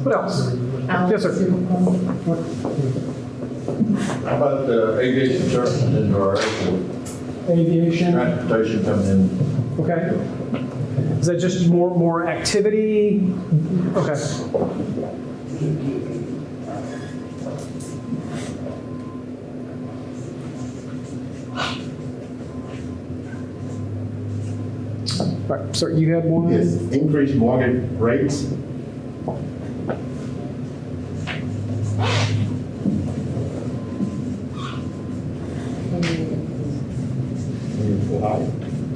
What else? Yes, sir. How about the aviation service into our airport? Aviation. Transportation coming in. Okay. Is that just more activity? Okay. Right, sir, you had one? Yes, increased mortgage rates.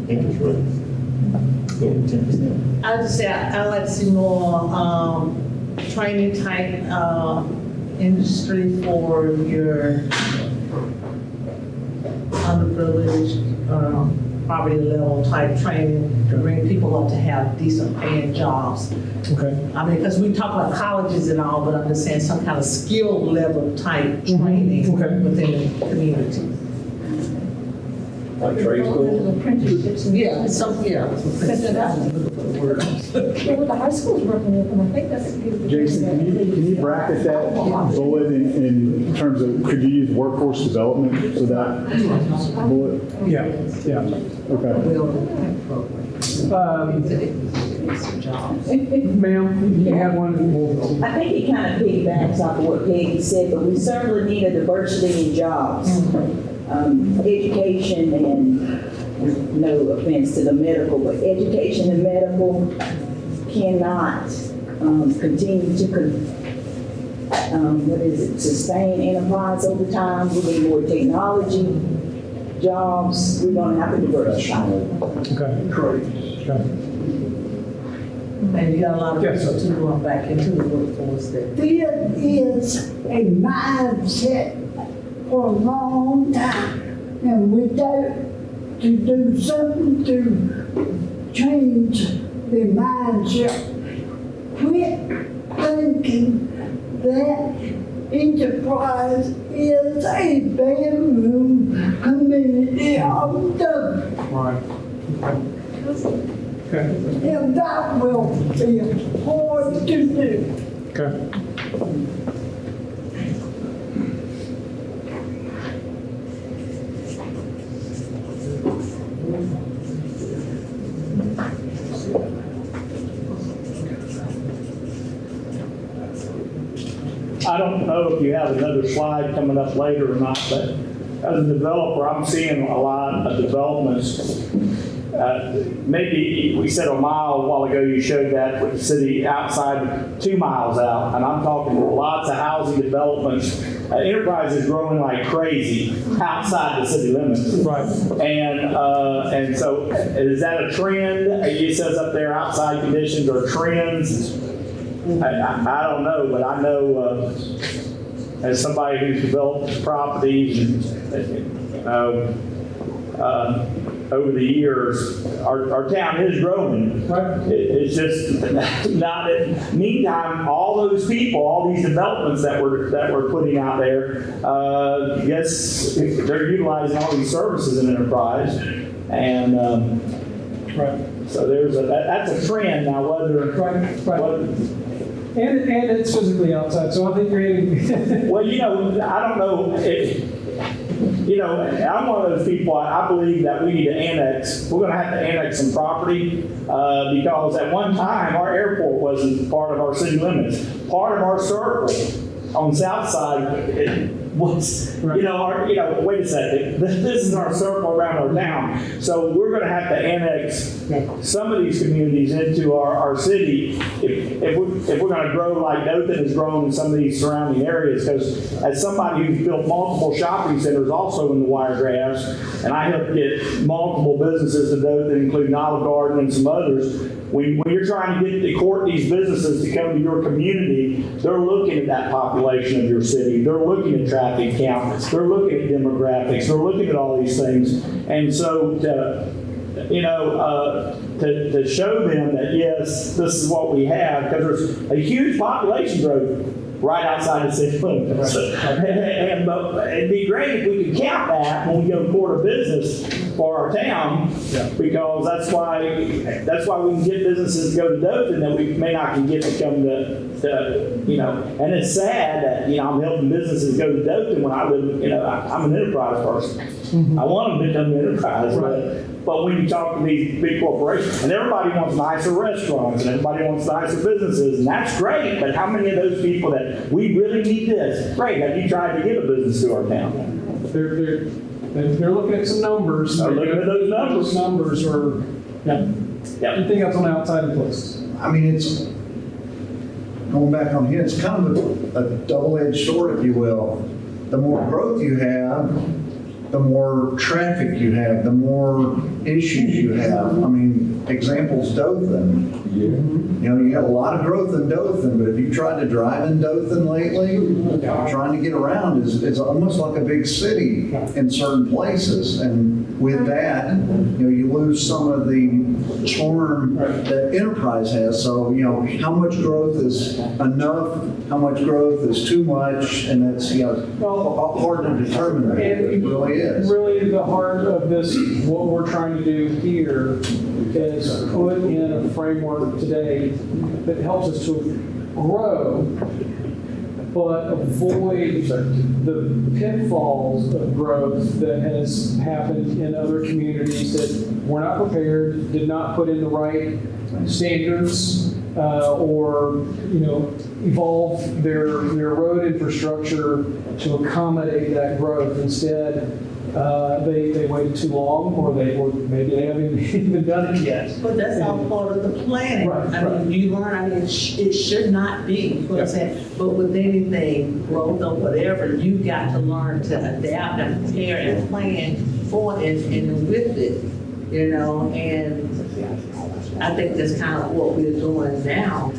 Interest rates. 10%. I would say I'd like to see more training type industry for your underprivileged, poverty level type training to bring people up to have decent paying jobs. Okay. I mean, because we talk about colleges and all, but I'm just saying some kind of skill level type training within the community. Like trade school? Apprenticeships and Yeah, business. some, yeah. Yeah, well, the high school's working with them, I think that's a good. Jason, can you bracket that bullet in terms of, could you use workforce development for that bullet? Yeah, yeah. Okay. Ma'am, you have one? I think it kind of piggybacks off of what Peggy said, but we certainly need a diversity in jobs. Education and, no offense to the medical, but education and medical cannot continue to sustain enterprise over time. We need more technology jobs. We're going to have to diversify. Okay. Okay. And you got a lot of Yes, people too going back into the workforce there. There is a mindset for a long time, and without to do something to change the mindset, quit thinking that enterprise is a bedroom community of the. Right. Okay. And that will be hard to do. Okay. I don't know if you have another slide coming up later or not, but as a developer, I'm seeing a lot of developments. Maybe we said a mile a while ago, you showed that with the city outside 2 miles out, and I'm talking lots of housing developments. Enterprise is growing like crazy outside the city limits. Right. And so is that a trend? It says up there outside conditions are trends. I don't know, but I know as somebody who's developed properties over the years, our town is growing. Right. It's just not. Meantime, all those people, all these developments that we're putting out there, yes, they're utilizing all these services in enterprise, and right. So that's a trend now. Whether And it's physically outside, so I think you're hitting. Well, I don't know. I'm one of those people, I believe that we need to annex, we're going to have to annex some property because at one time our airport wasn't part of our city limits. Part of our circle on the south side was, wait a second, this is our circle around our town. So we're going to have to annex some of these communities into our city if we're going to grow like Dothan has grown in some of these surrounding areas. Because as somebody who's built multiple shopping centers also in the Wiregrass, and I helped get multiple businesses in Dothan, including Olive Garden and some others, when you're trying to court these businesses to come to your community, they're looking at that population of your city. They're looking at traffic counts. They're looking at demographics. They're looking at all these things. And so to show them that, yes, this is what we have, because there's a huge population growth right outside the city limits. But it'd be great if we could count that when we go court a business for our town, because that's why we can get businesses to go to Dothan that we may not can get to come to and it's sad that, I'm helping businesses go to Dothan when I live, I'm an enterprise person. I want them to become an enterprise, but when you talk to these big corporations, and everybody wants nicer restaurants, and everybody wants nicer businesses, and that's great, but how many of those people that we really need this? Great, have you tried to get a business to our town? They're looking at some numbers. They're looking at those numbers. Those numbers are, anything else on the outside of places? I mean, it's, going back on here, it's kind of a double-edged sword, if you will. The more growth you have, the more traffic you have, the more issues you have. I mean, examples, Dothan. You know, you have a lot of growth in Dothan, but if you tried to drive in Dothan lately, trying to get around is almost like a big city in certain places. And with that, you know, you lose some of the charm that Enterprise has. So, you know, how much growth is enough? How much growth is too much? And that's, you know, hard to determine. It really is. Really, the heart of this, what we're trying to do here is put in a framework today that helps us to grow, but avoid the pitfalls of growth that has happened in other communities that were not prepared, did not put in the right standards, or, you know, evolve their road infrastructure to accommodate that growth. Instead, they waited too long, or maybe they haven't even done it yet. But that's all part of the planning. Right, I mean, you learn, I mean, it should not be, you know what I'm saying? But with anything, growth or whatever, you got to learn to adapt and prepare and plan for it and with it, you know? And I think that's kind of what we're doing now.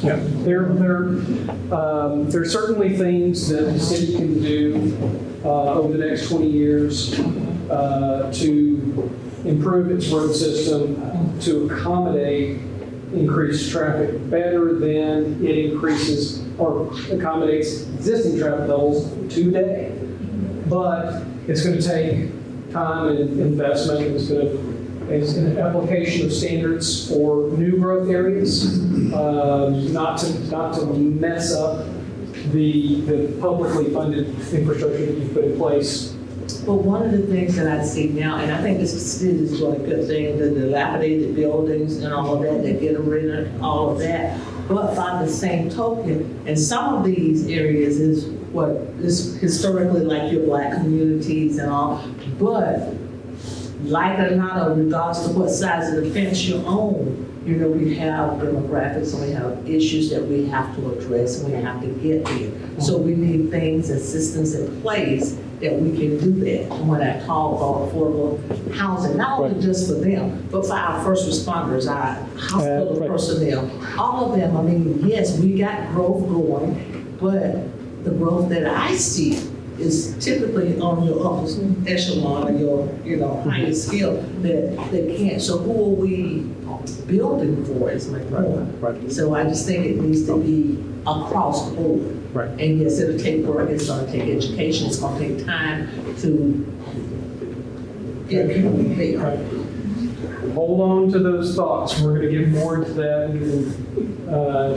Yeah, there's certainly things that the city can do over the next 20 years to improve its road system to accommodate increased traffic better than it increases or accommodates existing traffic levels today. But it's going to take time and investment. It's an application of standards for new growth areas, not to mess up the publicly funded infrastructure that you've put in place. But one of the things that I see now, and I think this is really a good thing, the dilapidated buildings and all of that, they get rid of all of that. But by the same token, in some of these areas is what is historically like your Black communities and all, but like it or not, regardless of what size of the fence you own, you know, we have demographics and we have issues that we have to address and we have to get there. So we need things and systems in place that we can do that. And when I talk about affordable housing, not only just for them, but for our first responders, our hospital personnel, all of them. I mean, yes, we got growth going, but the growth that I see is typically on your upper echelon or your, you know, highest skill that they can't. So who are we building for is my point. Right. So I just think it needs to be across the board. Right. And yes, it'll take work, it's gonna take education, it's gonna take time to get people prepared. Hold on to those thoughts. We're going to get more into that in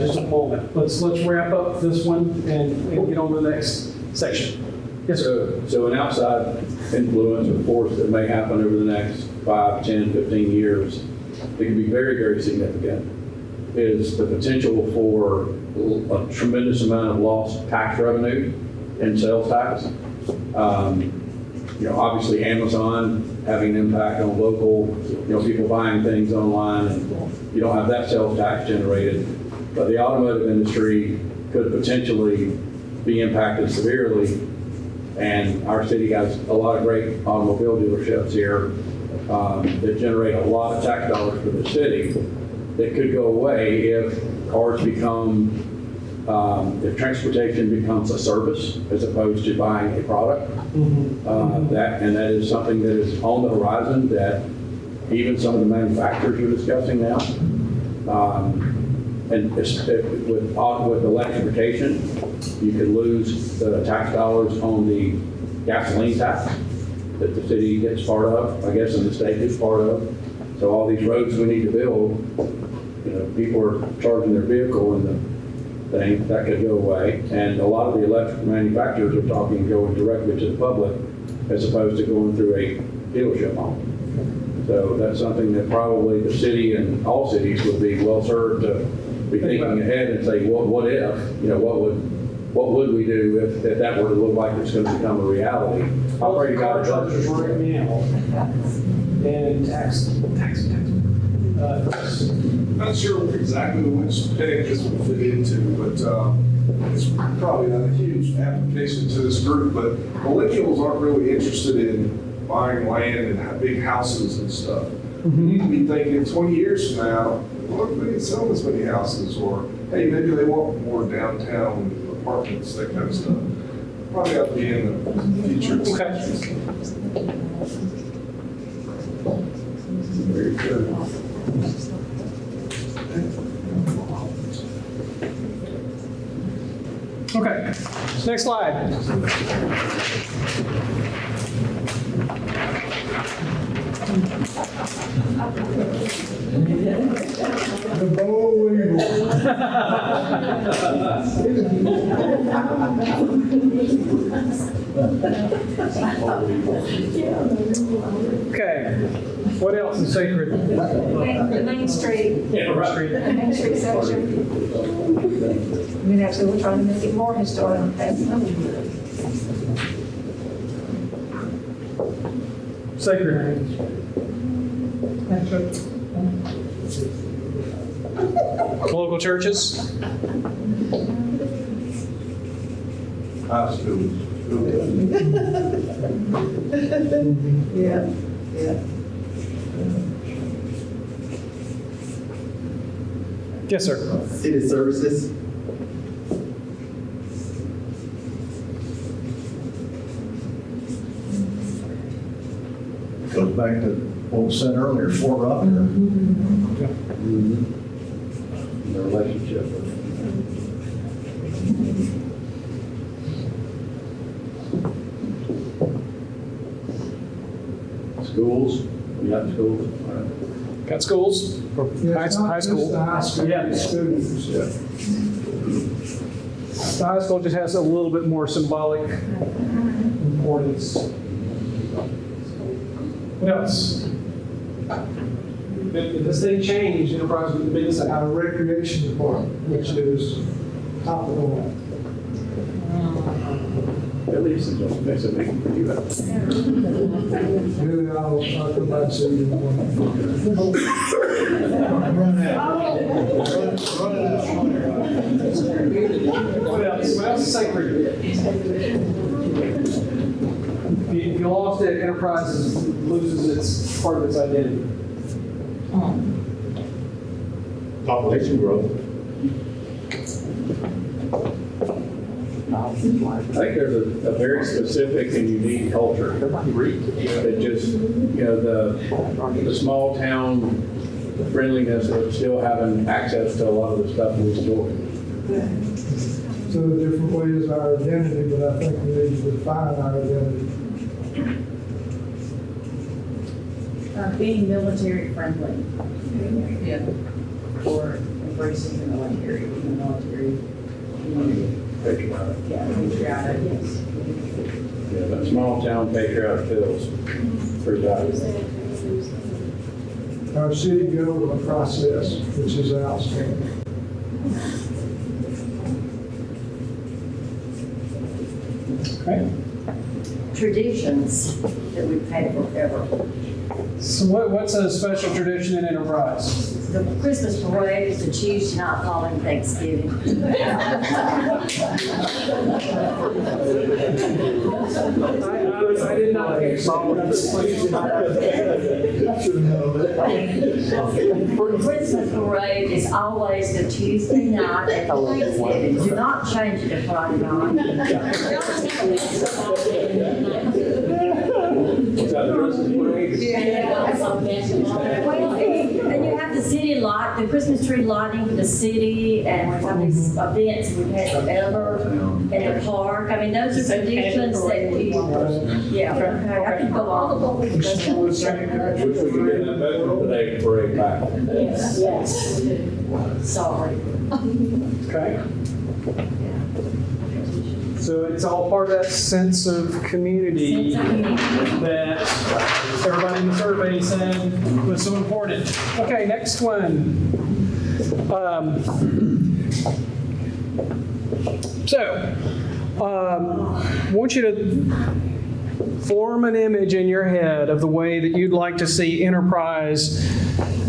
just a moment. Let's wrap up this one and get on to the next section. Yes, sir. So an outside influence or force that may happen over the next 5, 10, 15 years, it can be very, very significant, is the potential for a tremendous amount of lost tax revenue and sales tax. You know, obviously Amazon having an impact on local, you know, people buying things online, and you don't have that sales tax generated. But the automotive industry could potentially be impacted severely. And our city has a lot of great automobile dealerships here that generate a lot of tax dollars for the city that could go away if cars become, if transportation becomes a service as opposed to buying a product. That is something that is on the horizon that even some of the manufacturers are discussing now. And with electrification, you could lose the tax dollars on the gasoline tax that the city gets part of, I guess, and the state gets part of. So all these roads we need to build, you know, people are charging their vehicle and the thing, that could go away. And a lot of the electric manufacturers are talking going directly to the public as opposed to going through a dealership model. So that's something that probably the city and all cities would be well served to be thinking ahead and say, well, what if, you know, what would we do if that were to look like it's going to become a reality? I'll pray to God. Car chargers right now. And tax. Not sure exactly which peg this would fit into, but it's probably not a huge application to this group, but millennials aren't really interested in buying land and big houses and stuff. We need to be thinking 20 years from now, what if we didn't sell this many houses? Or, hey, maybe they want more downtown apartments, that kind of stuff. Probably ought to be in the future. Very good. Okay, next slide. The boll Okay, what else is sacred? The Main Street. Yeah, right. The Main Street section. I mean, actually, we're trying to make it more historic. Sacred. Local churches? High school. Yeah, yeah. Yes, sir. City services. Goes back to what was said earlier, Fort Rucker. The relationship. Schools, we got schools. Got schools? High school. High school. Yeah. Students, yeah. The high school just has a little bit more symbolic importance. What else? Did this thing change enterprise with the business? Our recreation department, which is top of the line. At least it's just makes it making for you. Really, I'll come back to you in the morning. What else? What else is sacred? If you lost it, enterprise loses its part of its identity. Population growth. I think there's a very specific and unique culture that just, you know, the small town friendliness of still having access to a lot of the stuff we store. So the different way is our identity, but I think we need to define our identity. Being military friendly. Yeah. Or embracing the military community. Patriotic. Yeah, patriotic, yes. Yeah, that small town patriotic feels pretty valuable. Our city government process, which is outstanding. Okay. Traditions that we've had forever. So what's a special tradition in enterprise? The Christmas parade is a Tuesday night following Thanksgiving. I did not get The Christmas parade is always the Tuesday night at Thanksgiving. Do not change it to Friday night. Well, and you have the city light, the Christmas tree lighting for the city, and we have these events we've had forever in the park. I mean, those are traditions that people, yeah, okay, I can go on. Wish we could get that veteran today parade back. Yes, yes. Sorry. Okay. So it's all part of that sense of community that everybody in the survey said was so important. Okay, next one. I want you to form an image in your head of the way that you'd like to see enterprise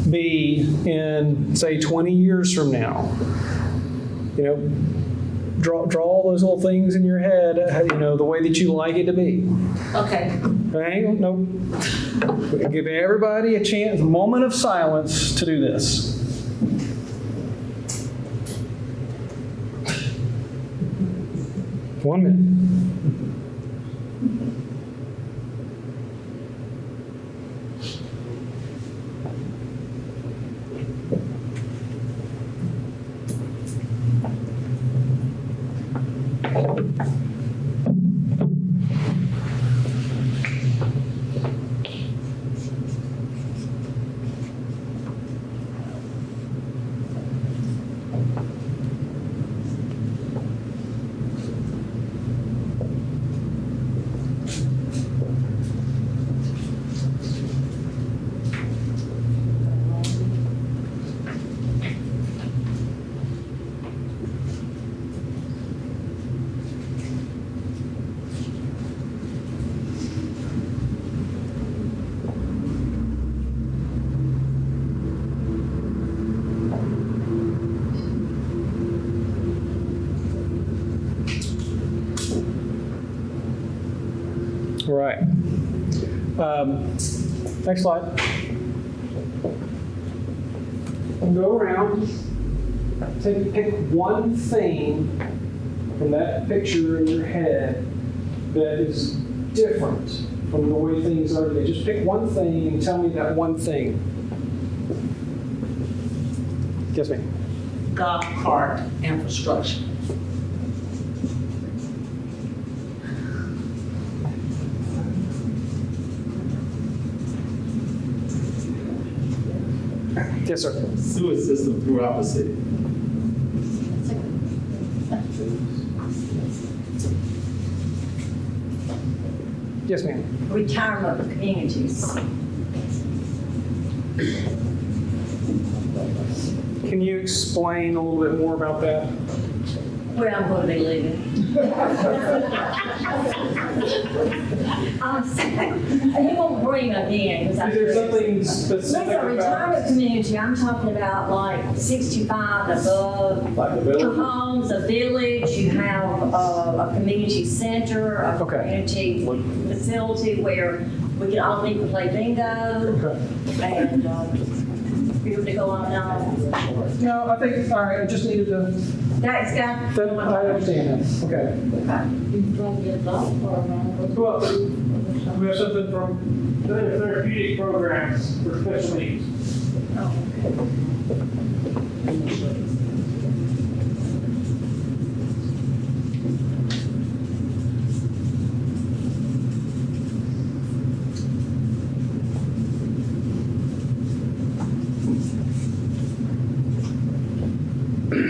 be in, say, 20 years from now. You know, draw all those little things in your head, the way that you like it to be. Okay. Okay, no. Give everybody a chance, a moment of silence to do this. One minute. Right. Next slide. Go around, pick one thing from that picture in your head that is different from the way things are today. Just pick one thing and tell me that one thing. Yes, ma'am. Golf cart infrastructure. Yes, sir. Sewer system throughout the city. Yes, ma'am. Retirement communities. Can you explain a little bit more about that? Where I'm going to be living. You won't bring again. Is there something specific Like a about? retirement community, I'm talking about like 65 and above. Like a village? Homes, a village, you have a community center, a community facility where we can all people play bingo. And be able to go on and on. No, I think, all right, I just needed to. That's got. I understand that. Okay. Well, we have something from the therapeutic programs for special needs.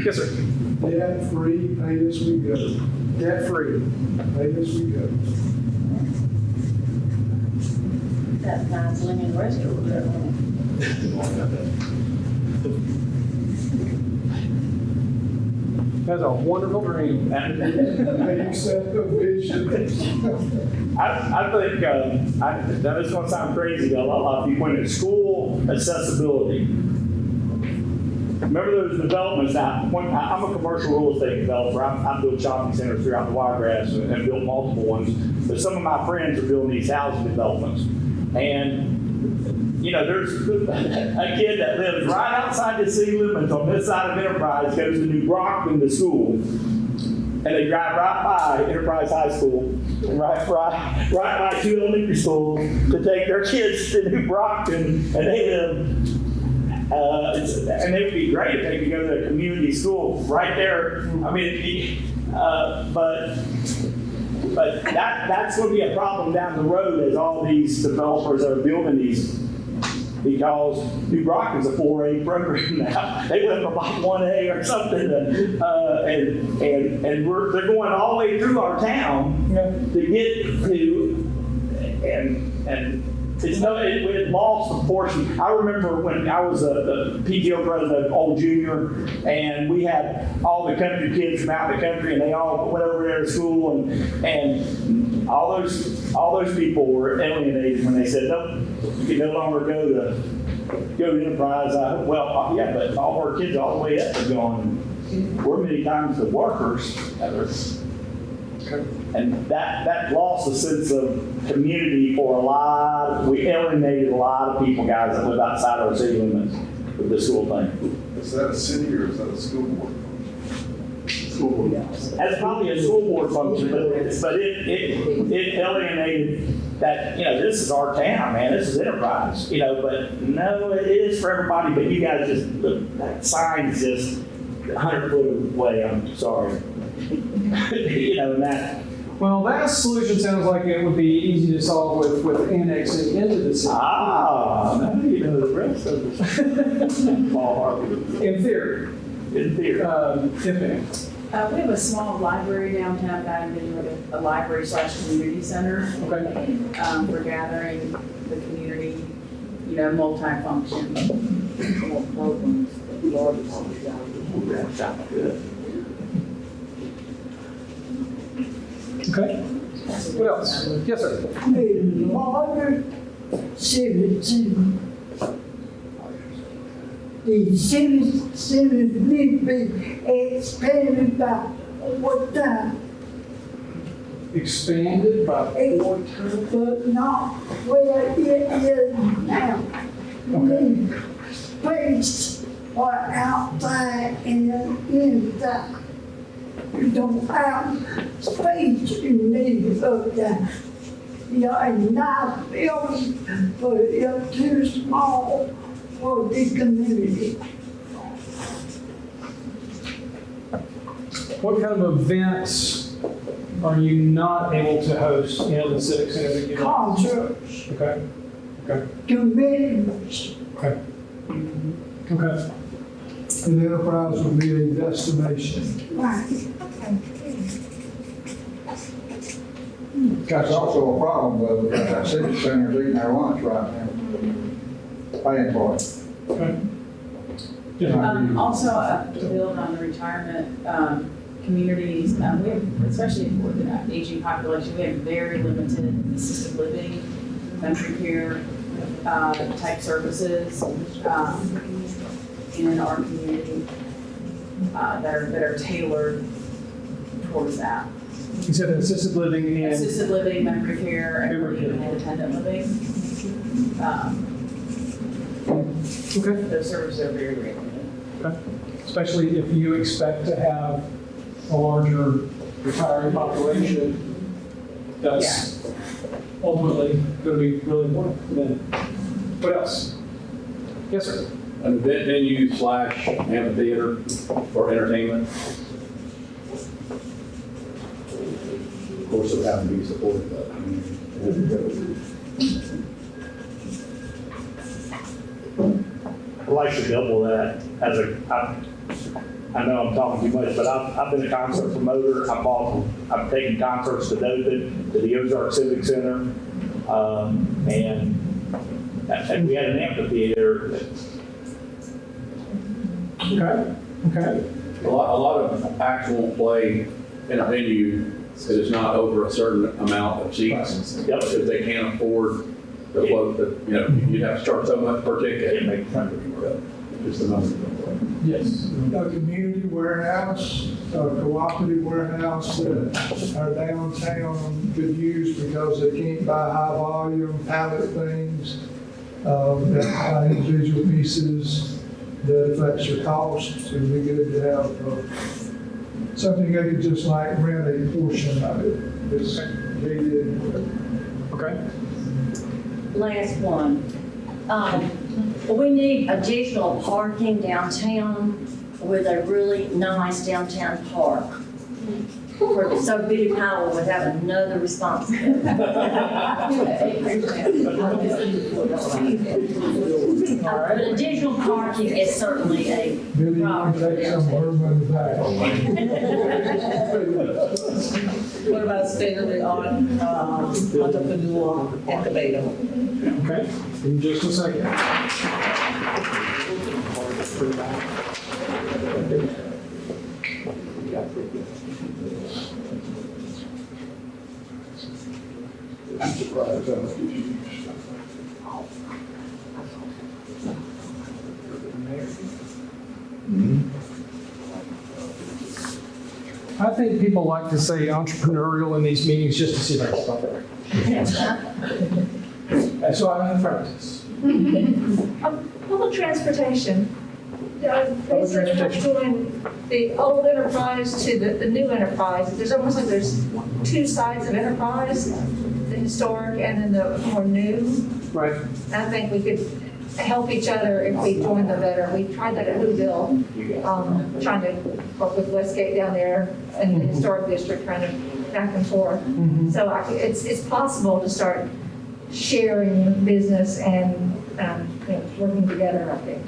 Yes, sir. Debt-free, pay as we go. Debt-free. Pay as we go. That nice lemon restaurant. That's a wonderful dream. You set the vision. I think, now this is going to sound crazy, but a lot of people went to school accessibility. Remember those developments now, I'm a commercial real estate developer. I've built shopping centers throughout the Wiregrass and built multiple ones. But some of my friends are building these housing developments. And, there's a kid that lives right outside the city limits on this side of Enterprise, goes to New Brockton to school. And they drive right by Enterprise High School, and right by two elementary schools to take their kids to New Brockton, and they live. And it would be great if they could go to a community school right there. I mean, but that's going to be a problem down the road as all these developers are building these, because New Brockton's a 4A program now. They went from like 1A or something, and they're going all the way through our town to get to, and it lost proportion. I remember when I was the PTO president of Old Junior, and we had all the country kids from out the country, and they all went over there to school, and all those people were alienated when they said, nope, you can no longer go to Enterprise. But all our kids all the way up are going. we're many times the workers. And that lost a sense of community for we alienated a lot of people, guys, that live outside our city limits with this school thing. Is that a city or is that a school board? School board. That's probably a school board function, but it alienated that, this is our town, man, this is Enterprise, but no, it is for everybody, but you guys that sign is just 100 foot away, I'm sorry. And that. Well, that solution sounds like it would be easy to solve with annexing into the city. Now you know the rest of the In theory. In theory. Tiffany. We have a small library downtown Baton Rouge, a library/community center. Okay. For gathering the community, multi-function. Good. Okay. What else? Yes, sir. The water system. The system need to be expanded by what time? Expanded by 4 times? But not where it is now. Need space for outside and inside. You don't have space you need up there. You're a nice building, but it's too small for the community. What kind of events are you not able to host in the Civic Center that you want? Concerts, Okay. Okay. conventions. Okay. Okay. And Enterprise would be a destination. Right. That's also a problem though, because that city center's eating their lunch right now. Paying for it. Okay. Also, to build on the retirement communities, we have, especially for the aging population, we have very limited assisted living, memory care type services in our community that are tailored towards that. You said assisted living and Assisted living, memory care, and Memory care. independent living. okay. Those services are very limited. Okay. Especially if you expect to have a larger retiring population, that's ultimately going to be really important. Then, what else? Yes, sir. An event venue / amphitheater for entertainment. Of course, it would have to be supported by the community. I'd like to double that I know I'm talking too much, but I've been a concert promoter. I've taken concerts to Dothan, to the Ozark Civic Center, and we had an amphitheater. Okay. Okay. A lot of acts won't play in a venue that is not over a certain amount of seats. Yep. Because they can't afford the float that, you'd have to charge so much per ticket. Just the number. Yes. A community warehouse, a cooperative warehouse that our downtown could use because they can't buy high volume pallet things, that buy individual pieces that affects your costs. It would be good to have something they could just like rent a portion of it. It's gated. Okay. Last one. We need additional parking downtown with a really nice downtown park. So Biddy Powell would have another responsibility. But additional parking is certainly a Billy, you can take some money back. What about state-of-the-art entrepreneur incubator? Okay. In just a second. I'm surprised how much you use. I think people like to say entrepreneurial in these meetings just to see if I can stop it. That's why I'm in practice. Public transportation. Basically, we're doing the old enterprise to the new enterprise. There's almost like there's two sides of enterprise, the historic and then the more new. Right. I think we could help each other if we join the better. We tried that at Whoville, trying to work with Westgate down there and the historic district, kind of back and forth. So it's possible to start sharing business and working together, I think.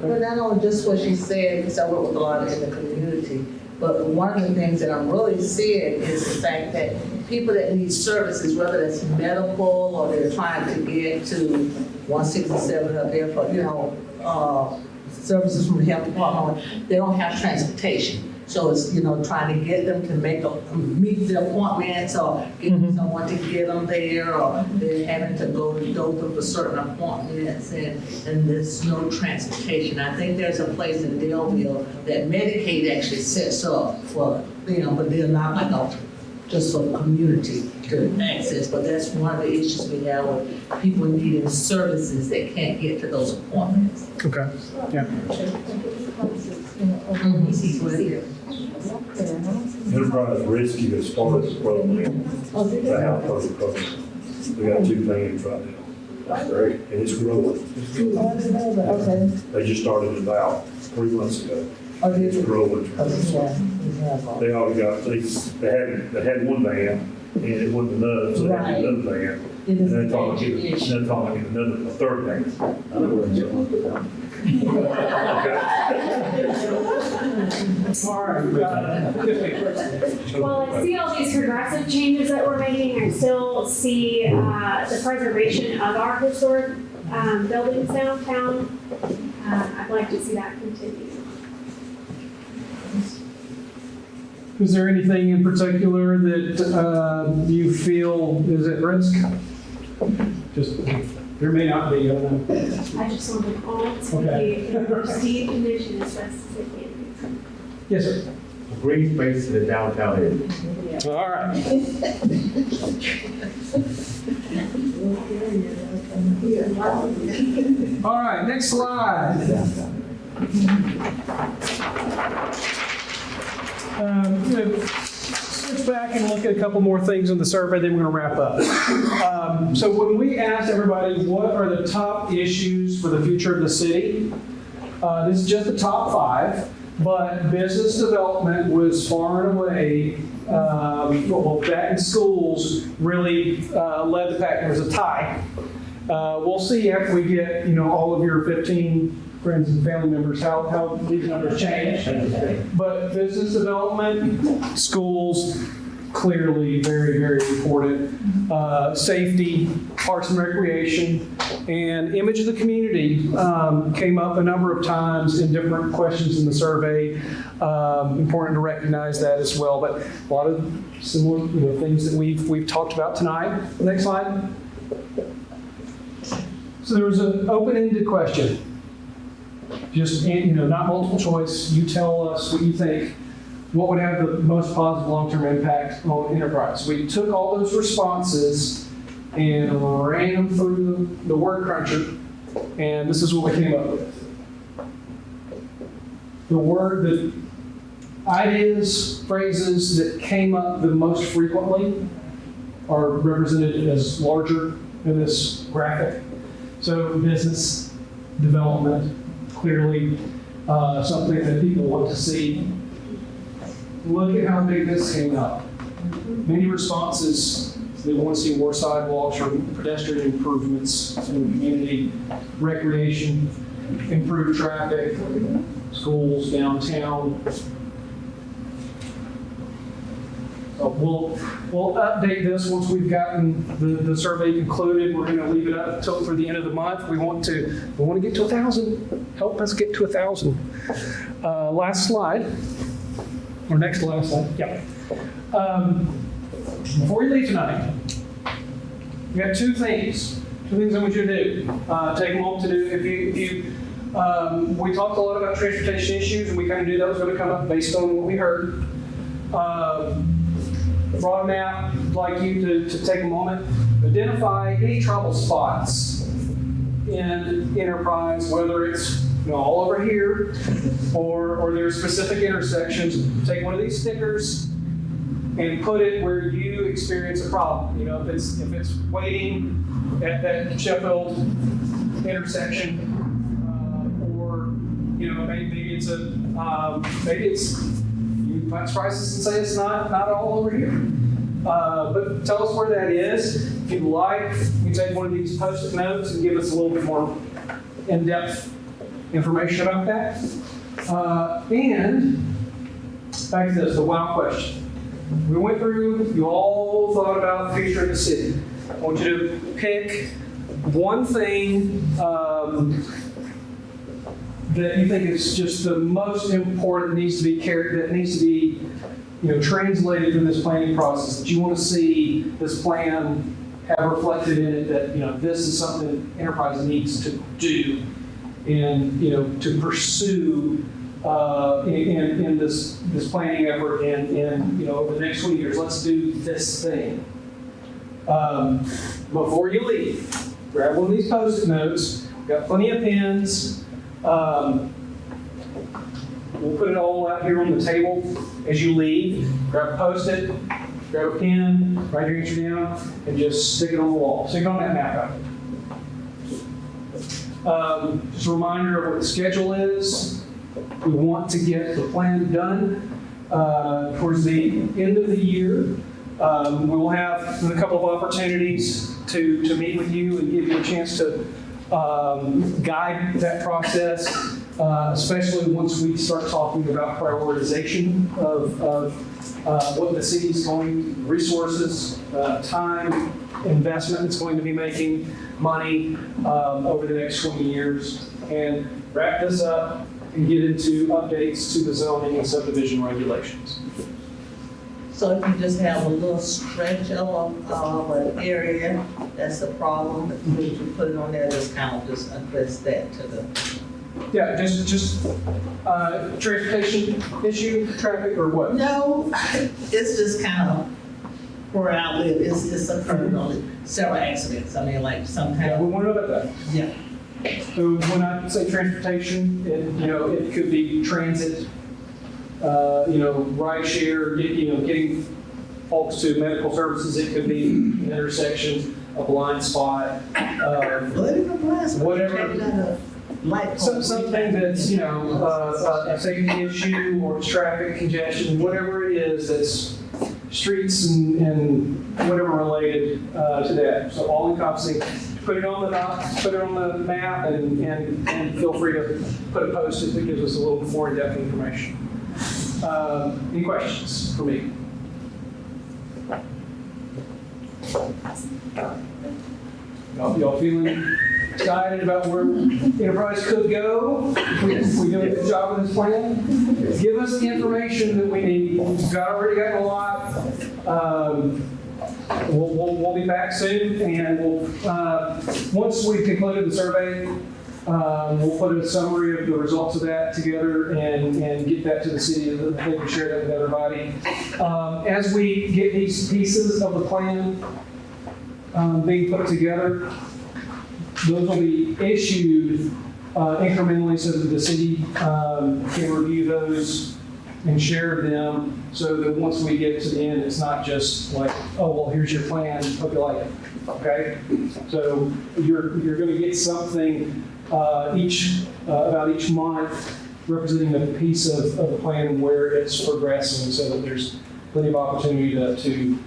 But not only just what she said, because I work with a lot in the community, but one of the things that I'm really seeing is the fact that people that need services, whether that's medical or they're trying to get to 167 up there for, services from the health department, they don't have transportation. So it's, trying to get them to meet the appointments or get someone to get them there, or they're having to go to Dothan for certain appointments and there's no transportation. I think there's a place in Delville that Medicaid actually sets up for, but they're not like just for the community to access, but that's one of the issues we have with people needing services that can't get to those appointments. Okay, yeah. Enterprise Rescue has started the program, the house project program. We got 2 vans right now. That's great. And it's growing. They just started about 3 months ago. It's growing. They already got, they had 1 van and it wasn't enough, so they had another van. And they're talking a third van. Well, I see all these progressive changes that we're making. I still see the preservation of our historic buildings downtown. I'd like to see that continue. Is there anything in particular that you feel is at risk? There may not be. I don't know. I just want them all to be in pristine condition as best as they can be. Yes, sir. Green space in the downtown area. All right. All right, next slide. Switch back and look at a couple more things in the survey, then we're going to wrap up. So when we asked everybody what are the top issues for the future of the city, this is just the top 5, but business development was far and away, that in schools really led the pack. There was a tie. We'll see after we get all of your 15 friends and family members how these numbers change. But business development, schools, clearly very, very important. Safety, parks and recreation, and image of the community came up a number of times in different questions in the survey. Important to recognize that as well. But a lot of similar things that we've talked about tonight. Next slide. So there was an open-ended question. Just, not multiple choice. You tell us what you think. What would have the most positive long-term impact on enterprise? We took all those responses and ran them through the word cruncher, and this is what we came up with. The ideas, phrases that came up the most frequently are represented as larger in this graphic. So business development, clearly something that people want to see. Look at how big this came up. Many responses, they want to see more sidewalks or pedestrian improvements in the community, recreation, improved traffic, schools, downtown. So we'll update this once we've gotten the survey concluded. We're going to leave it up until for the end of the month. We want to get to 1,000. Help us get to 1,000. Last slide. Or next to last slide. Yeah. Before you leave tonight, we got 2 things. 2 things I want you to do. Take a moment to do. We talked a lot about transportation issues, and we kind of knew that was going to come up based on what we heard. broad map, I'd like you to take a moment, identify any trouble spots in Enterprise, whether it's all over here or there are specific intersections. Take one of these stickers and put it where you experience a problem. If it's waiting at that Sheffield intersection, or maybe it's you might surprise us and say it's not all over here. But tell us where that is. If you'd like, you take one of these post-it notes and give us a little bit more in-depth information about that. And back to this, the wow question. We went through, you all thought about the future of the city. I want you to pick one thing that you think is just the most important, needs to be translated through this planning process, that you want to see this plan have reflected in it, that this is something Enterprise needs to do and to pursue in this planning effort and over the next 20 years. Let's do this thing. Before you leave, grab one of these post-it notes. We've got plenty of pens. We'll put it all out here on the table as you leave. Grab a Post-it, grab a pen, write your answer down, and just stick it on the wall. Stick it on that map out. Just a reminder of what the schedule is. We want to get the plan done towards the end of the year. We will have a couple of opportunities to meet with you and give you a chance to guide that process, especially once we start talking about prioritization of what the city's going, resources, time, investment it's going to be making, money over the next 20 years, and wrap this up and get into updates to the zoning and subdivision regulations. So if you just have a little stretch of an area, that's the problem, if you put it on there, just kind of just address that to the. Yeah, just transportation issue, traffic, or what? No, it's just kind of where I live, it's occurred on several accidents. I mean, like sometimes. Yeah, we want to know about that. Yeah. So when I say transportation, it could be transit, ride share, getting folks to medical services. It could be an intersection, a blind spot, whatever. Something that's, a safety issue or traffic congestion, whatever it is that's streets and whatever related to that. So all encompassing. Put it on the map, and feel free to put a post-it that gives us a little bit more in-depth information. Any questions for me? Y'all feeling excited about where Enterprise could go if we do a good job with this plan? Give us the information that we need. We've already got a lot. We'll be back soon, and once we've concluded the survey, we'll put a summary of the results of that together and get that to the city so that they can share that with everybody. As we get these pieces of the plan being put together, those will be issued incrementally so that the city can review those and share them, so that once we get to the end, it's not just like, oh, well, here's your plan, hope you like it, okay? So you're going to get something about each month representing a piece of the plan and where it's progressing, so that there's plenty of opportunity to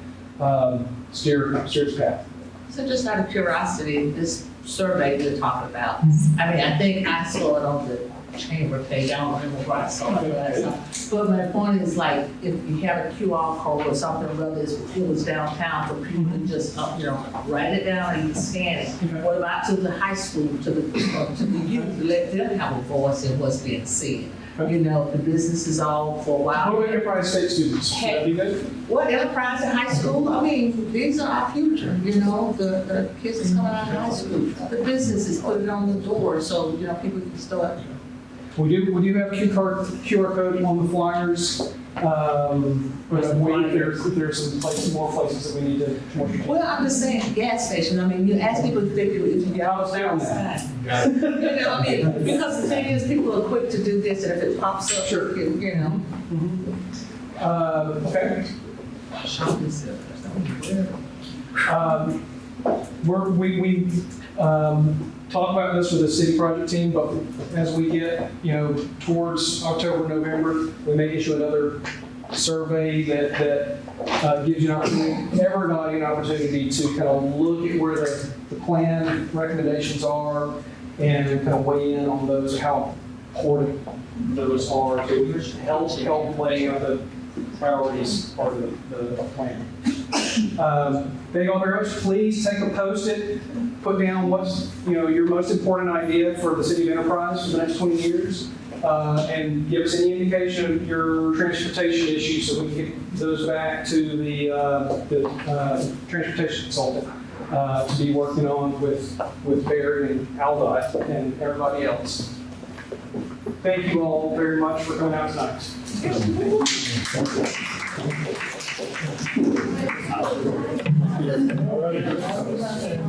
steer its path. So just out of curiosity, this survey you're talking about, I mean, I think I saw it on the chamber page. I don't remember where I saw it last time. But my point is, like, if you have a QR code or something, whether it was downtown, for people to just write it down and you can scan it. What about to the high school, to the youth, to let them have a voice in what's being said? The business is all for a while. What about Enterprise State students? What, Enterprise in high school? I mean, these are our future, the kids is coming out of high school. The business is putting it on the door, so, people can start. We do have QR code on the flyers. But I'm waiting if there's some places, more places that we need to. Well, I'm just saying, gas station, I mean, you ask people if you get out outside. You know, I mean, because the thing is, people are quick to do this, and if it pops up, Sure. you know. Okay. Shopping center. We talk about this with the city project team, but as we get, towards October, November, we may issue another survey that gives you an opportunity, everybody an opportunity to kind of look at where the plan recommendations are and kind of weigh in on those, how important those are to help lay out the priorities part of the plan. Thank you all very much. Please take a Post-it, put down what's your most important idea for the city of Enterprise for the next 20 years, and give us any indication of your transportation issues so we can get those back to the transportation consultant to be working on with Barry and Aldott and everybody else. Thank you all very much for coming out tonight. All right.